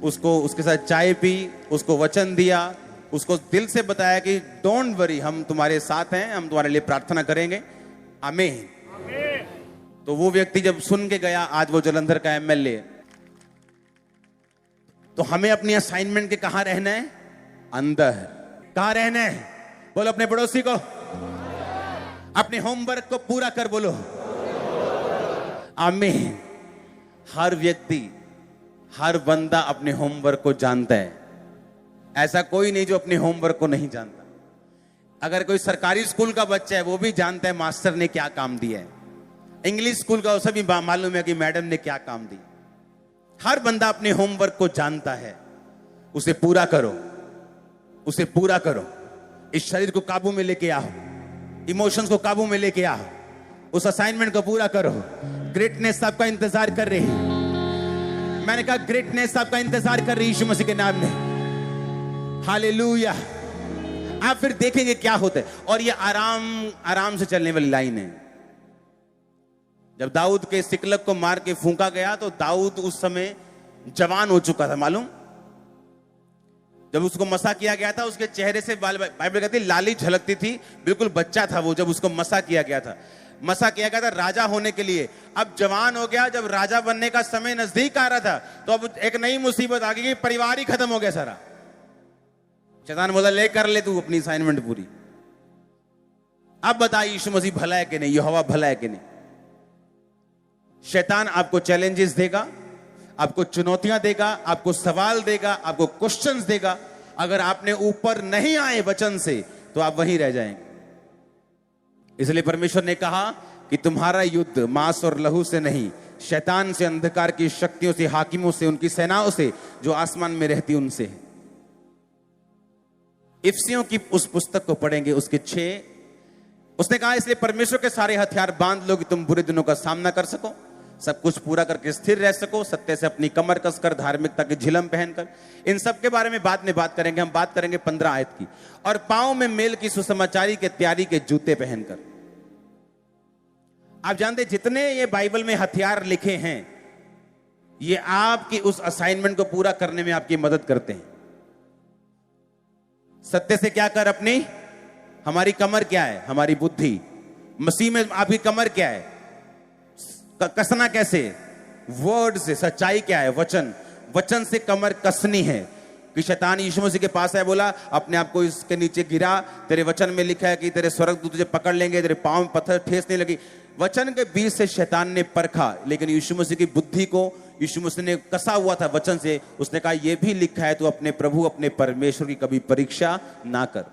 उसके साथ चाय पी, उसको वचन दिया, उसको दिल से बताया कि डोंट वरी, हम तुम्हारे साथ हैं, हम तुम्हारे लिए प्रार्थना करेंगे, आमीन। तो वो व्यक्ति जब सुन के गया, आज वो जलंधर का एमएलए। तो हमें अपनी असाइनमेंट के कहां रहना है? अंदर। कहां रहना है? बोलो अपने पड़ोसी को, अपने होमवर्क को पूरा कर, बोलो आमीन। हर व्यक्ति, हर बंदा अपने होमवर्क को जानता है। ऐसा कोई नहीं जो अपने होमवर्क को नहीं जानता। अगर कोई सरकारी स्कूल का बच्चा है, वो भी जानता है मास्टर ने क्या काम दिया है। इंग्लिश स्कूल का उसे भी मालूम है कि मैडम ने क्या काम दी। हर बंदा अपने होमवर्क को जानता है। उसे पूरा करो, उसे पूरा करो। इस शरीर को काबू में लेके आओ, इमोशंस को काबू में लेके आओ, उस असाइनमेंट को पूरा करो। ग्रेटनेस आपका इंतजार कर रही है। मैंने कहा ग्रेटनेस आपका इंतजार कर रही है यीशु मसीह के नाम में। हालेलुया। आप फिर देखेंगे क्या होता है। और ये आराम से चलने वाली लाइन है। जब दाऊद के सिकलग को मार के फूंका गया तो दाऊद उस समय जवान हो चुका था, मालूम। जब उसको मसा किया गया था, उसके चेहरे से बाइबल कहती लाली झलकती थी, बिल्कुल बच्चा था वो जब उसको मसा किया गया था। मसा किया गया था राजा होने के लिए। अब जवान हो गया, जब राजा बनने का समय नजदीक आ रहा था, तो अब एक नई मुसीबत आ गई कि परिवार ही खत्म हो गया सारा। शैतान बोला ले कर ले तू अपनी असाइनमेंट पूरी। अब बता यीशु मसीह भला है कि नहीं, यहोवा भला है कि नहीं। शैतान आपको चैलेंजेस देगा, आपको चुनौतियां देगा, आपको सवाल देगा, आपको क्वेश्चंस देगा। अगर आपने ऊपर नहीं आए वचन से तो आप वहीं रह जाएंगे। इसलिए परमेश्वर ने कहा कि तुम्हारा युद्ध मांस और लहू से नहीं, शैतान से, अंधकार की शक्तियों से, हाकिमों से, उनकी सेनाओं से जो आसमान में रहती उनसे है। इफिसियों की उस पुस्तक को पढ़ेंगे, उसके 6 उसने कहा इसलिए परमेश्वर के सारे हथियार बांध लो कि तुम बुरे दिनों का सामना कर सको, सब कुछ पूरा करके स्थिर रह सको, सत्य से अपनी कमर कसकर, धार्मिकता की झिलम पहनकर। इन सब के बारे में बाद में बात करेंगे। हम बात करेंगे 15 आयत की। और पांव में मेल की सुसमाचारी के तैयारी के जूते पहनकर। आप जानते जितने ये बाइबल में हथियार लिखे हैं, ये आपकी उस असाइनमेंट को पूरा करने में आपकी मदद करते हैं। सत्य से क्या कर अपनी, हमारी कमर क्या है? हमारी बुद्धि। मसीह में आपकी कमर क्या है? कसना कैसे? वर्ड से। सच्चाई क्या है? वचन। वचन से कमर कसनी है। कि शैतान यीशु मसीह के पास है, बोला अपने आप को इसके नीचे गिरा, तेरे वचन में लिखा है कि तेरे स्वर्गदूत तुझे पकड़ लेंगे, तेरे पांव में पत्थर ठेस नहीं लगी। वचन के बीच से शैतान ने परखा, लेकिन यीशु मसीह की बुद्धि को यीशु मसीह ने कसा हुआ था वचन से। उसने कहा यह भी लिखा है, तू अपने प्रभु अपने परमेश्वर की कभी परीक्षा ना कर।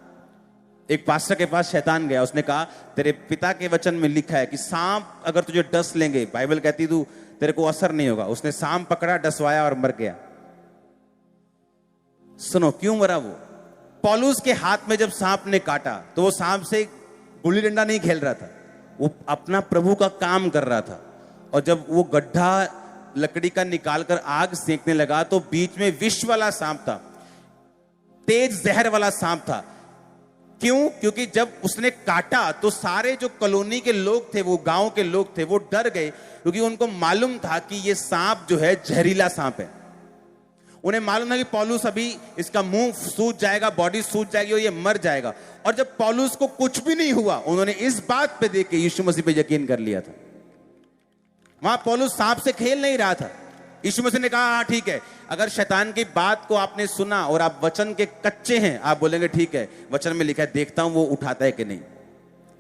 एक पास्टर के पास शैतान गया, उसने कहा तेरे पिता के वचन में लिखा है कि सांप अगर तुझे डस लेंगे, बाइबल कहती तू तेरे को असर नहीं होगा। उसने सांप पकड़ा, डसवाया और मर गया। सुनो क्यों मरा वो? पौलुस के हाथ में जब सांप ने काटा तो वो सांप से गुल्ली डंडा नहीं खेल रहा था, वो अपना प्रभु का काम कर रहा था। और जब वो गड्ढा लकड़ी का निकालकर आग सेंकने लगा तो बीच में विष वाला सांप था, तेज जहर वाला सांप था। क्यों? क्योंकि जब उसने काटा तो सारे जो कॉलोनी के लोग थे, वो गांव के लोग थे, वो डर गए, क्योंकि उनको मालूम था कि ये सांप जो है जहरीला सांप है। उन्हें मालूम था कि पौलुस अभी इसका मुंह सूज जाएगा, बॉडी सूज जाएगी और ये मर जाएगा। और जब पौलुस को कुछ भी नहीं हुआ, उन्होंने इस बात पे देख के यीशु मसीह पे यकीन कर लिया था। वहां पौलुस सांप से खेल नहीं रहा था। यीशु मसीह ने कहा हाँ ठीक है, अगर शैतान की बात को आपने सुना और आप वचन के कच्चे हैं, आप बोलेंगे ठीक है वचन में लिखा है, देखता हूं वो उठाता है कि नहीं।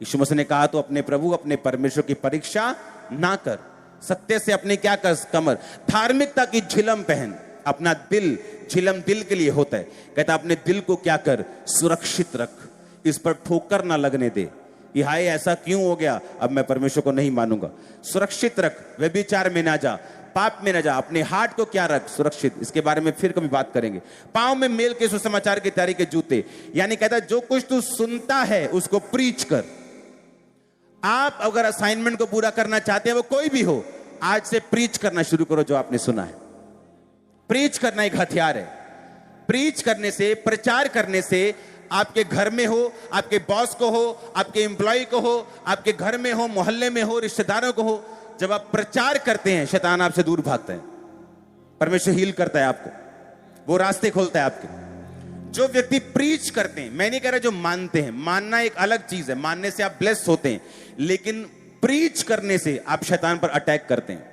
यीशु मसीह ने कहा तो अपने प्रभु अपने परमेश्वर की परीक्षा ना कर, सत्य से अपनी क्या कर, कमर, धार्मिकता की झिलम पहन। अपना दिल, झिलम दिल के लिए होता है। कहता अपने दिल को क्या कर, सुरक्षित रख, इस पर ठोकर ना लगने दे। ये हाय ऐसा क्यों हो गया, अब मैं परमेश्वर को नहीं मानूंगा। सुरक्षित रख, व्यभिचार में ना जा, पाप में न जा। अपने हार्ट को क्या रख, सुरक्षित। इसके बारे में फिर कभी बात करेंगे। पांव में मेल के सुसमाचार की तैयारी के जूते, यानी कहता है जो कुछ तू सुनता है उसको प्रीच कर। आप अगर असाइनमेंट को पूरा करना चाहते हैं, वो कोई भी हो, आज से प्रीच करना शुरू करो जो आपने सुना है। प्रीच करना एक हथियार है। प्रीच करने से, प्रचार करने से, आपके घर में हो, आपके बॉस को हो, आपके एम्प्लॉय को हो, आपके घर में हो, मोहल्ले में हो, रिश्तेदारों को हो, जब आप प्रचार करते हैं, शैतान आपसे दूर भागता है। परमेश्वर हील करता है आपको, वो रास्ते खोलता है आपके। जो व्यक्ति प्रीच करते हैं, मैं नहीं कह रहा जो मानते हैं, मानना एक अलग चीज है, मानने से आप ब्लेस होते हैं, लेकिन प्रीच करने से आप शैतान पर अटैक करते हैं।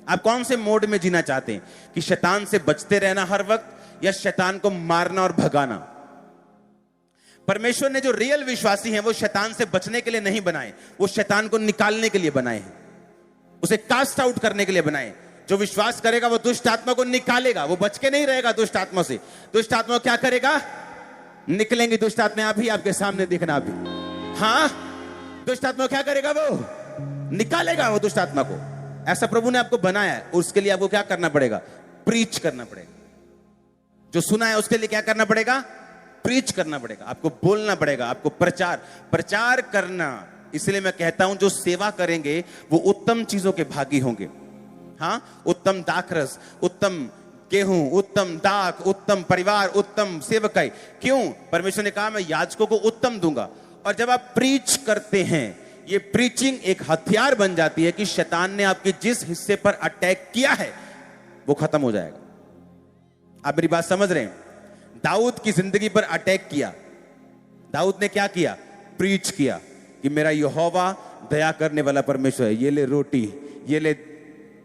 आप कौन से मोड में जीना चाहते हैं, कि शैतान से बचते रहना हर वक्त, या शैतान को मारना और भगाना? परमेश्वर ने जो रियल विश्वासी हैं, वो शैतान से बचने के लिए नहीं बनाए, वो शैतान को निकालने के लिए बनाए हैं, उसे कास्ट आउट करने के लिए बनाए। जो विश्वास करेगा वो दुष्ट आत्मा को निकालेगा, वो बच के नहीं रहेगा दुष्ट आत्मा से। दुष्ट आत्मा क्या करेगा? निकलेंगी दुष्ट आत्मा, अभी आपके सामने दिखना अभी। हाँ, दुष्ट आत्मा क्या करेगा? वो निकालेगा वो दुष्ट आत्मा को। ऐसा प्रभु ने आपको बनाया है, उसके लिए आपको क्या करना पड़ेगा? प्रीच करना पड़ेगा। जो सुना है उसके लिए क्या करना पड़ेगा? प्रीच करना पड़ेगा, आपको बोलना पड़ेगा, आपको प्रचार करना। इसलिए मैं कहता हूं, जो सेवा करेंगे वो उत्तम चीजों के भागी होंगे। हाँ, उत्तम दाखरस, उत्तम गेहूं, उत्तम दाख, उत्तम परिवार, उत्तम सेवकाई। क्यों? परमेश्वर ने कहा मैं याजकों को उत्तम दूंगा। और जब आप प्रीच करते हैं, ये प्रीचिंग एक हथियार बन जाती है कि शैतान ने आपके जिस हिस्से पर अटैक किया है वो खत्म हो जाएगा। आप मेरी बात समझ रहे हैं? दाऊद की जिंदगी पर अटैक किया, दाऊद ने क्या किया? प्रीच किया कि मेरा यहोवा दया करने वाला परमेश्वर है। ये ले रोटी, ये ले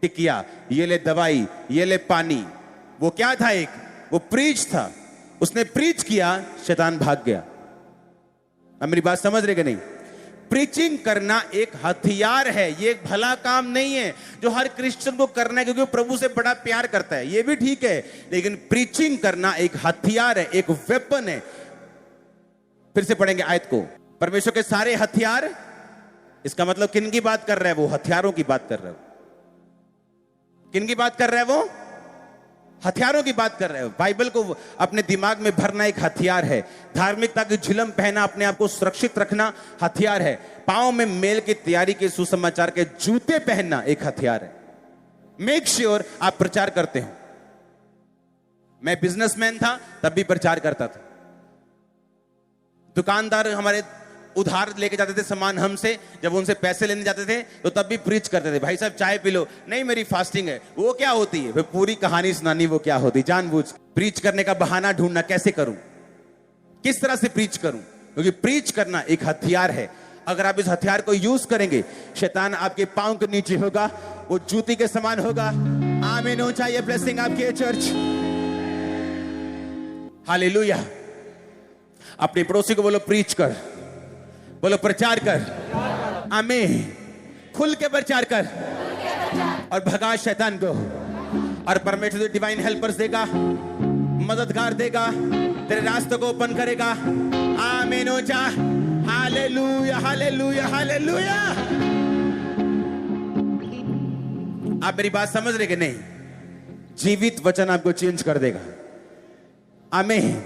टिकिया, ये ले दवाई, ये ले पानी। वो क्या था? वो प्रीच था। उसने प्रीच किया, शैतान भाग गया। अब मेरी बात समझ रहे कि नहीं? प्रीचिंग करना एक हथियार है, ये एक भला काम नहीं है जो हर क्रिश्चियन को करना है, क्योंकि वो प्रभु से बड़ा प्यार करता है, ये भी ठीक है, लेकिन प्रीचिंग करना एक हथियार है, एक वेपन है। फिर से पढ़ेंगे आयत को। परमेश्वर के सारे हथियार, इसका मतलब किन की बात कर रहा है? वो हथियारों की बात कर रहा है। किन की बात कर रहा है? वो हथियारों की बात कर रहे हो। बाइबल को अपने दिमाग में भरना एक हथियार है। धार्मिकता की झिलम पहना, अपने आप को सुरक्षित रखना हथियार है। पांव में मेल की तैयारी के सुसमाचार के जूते पहनना एक हथियार है। मेक श्योर आप प्रचार करते हो। मैं बिजनेसमैन था तब भी प्रचार करता था। दुकानदार हमारे उधार लेके जाते थे सामान हमसे, जब उनसे पैसे लेने जाते थे तो तब भी प्रीच करते थे, भाई साहब चाय पी लो। नहीं, मेरी फास्टिंग है। वो क्या होती है? पूरी कहानी सुनानी वो क्या होती, जानबूझ प्रीच करने का बहाना ढूंढना। कैसे करूं, किस तरह से प्रीच करूं? क्योंकि प्रीच करना एक हथियार है। अगर आप इस हथियार को यूज करेंगे, शैतान आपके पांव के नीचे होगा, वो जूती के समान होगा। आमीन हो चाहिए ब्लेसिंग आपके चर्च। हालेलुया। अपने पड़ोसी को बोलो प्रीच कर, बोलो प्रचार कर। आमीन। खुल के प्रचार कर और भगा शैतान को। और परमेश्वर डिवाइन हेल्पर्स देगा, मददगार देगा, तेरे रास्तों को ओपन करेगा। आमीन हो जा। Hallelujah, hallelujah, hallelujah. आप मेरी बात समझ रहे कि नहीं? जीवित वचन आपको चेंज कर देगा। आमीन।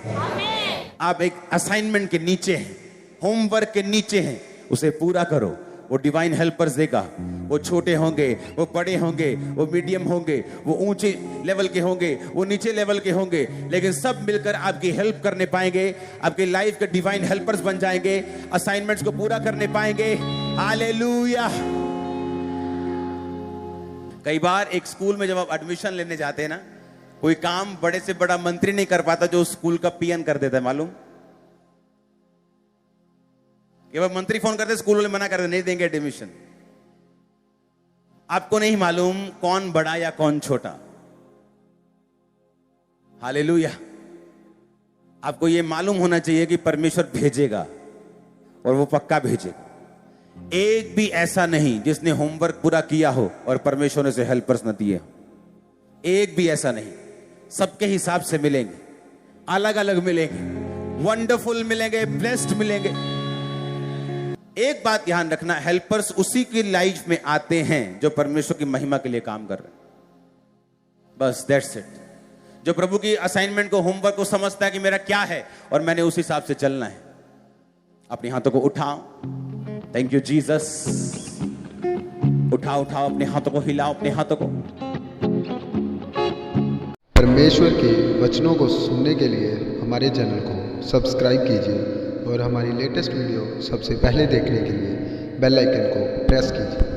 आप एक असाइनमेंट के नीचे हैं, होमवर्क के नीचे हैं, उसे पूरा करो। वो डिवाइन हेल्पर्स देगा। वो छोटे होंगे, वो बड़े होंगे, वो मीडियम होंगे, वो ऊंचे लेवल के होंगे, वो नीचे लेवल के होंगे, लेकिन सब मिलकर आपकी हेल्प करने पाएंगे। आपके लाइफ के डिवाइन हेल्पर्स बन जाएंगे, असाइनमेंट्स को पूरा करने पाएंगे। हालेलुया। कई बार एक स्कूल में जब आप एडमिशन लेने जाते हैं ना, कोई काम बड़े से बड़ा मंत्री नहीं कर पाता जो स्कूल का पीएन कर देता है, मालूम? कि वह मंत्री फोन करते, स्कूल वाले मना कर देते, नहीं देंगे एडमिशन। आपको नहीं मालूम कौन बड़ा या कौन छोटा। हालेलुया। आपको यह मालूम होना चाहिए कि परमेश्वर भेजेगा और वो पक्का भेजेगा। एक भी ऐसा नहीं जिसने होमवर्क पूरा किया हो और परमेश्वर ने से हेल्पर्स न दिए। एक भी ऐसा नहीं। सबके हिसाब से मिलेंगे, अलग अलग मिलेंगे, वंडरफुल मिलेंगे, ब्लेस्ड मिलेंगे। एक बात ध्यान रखना, हेल्पर्स उसी की लाइफ में आते हैं जो परमेश्वर की महिमा के लिए काम कर रहे हैं। बस दैट्स इट। जो प्रभु की असाइनमेंट को, होमवर्क को समझता है कि मेरा क्या है और मैंने उस हिसाब से चलना है। अपने हाथों को उठाओ, थैंक यू जीसस। उठाओ उठाओ अपने हाथों को, हिलाओ अपने हाथों को। परमेश्वर के वचनों को सुनने के लिए हमारे चैनल को सब्सक्राइब कीजिए और हमारी लेटेस्ट वीडियो सबसे पहले देखने के लिए बेल आइकन को प्रेस कीजिए।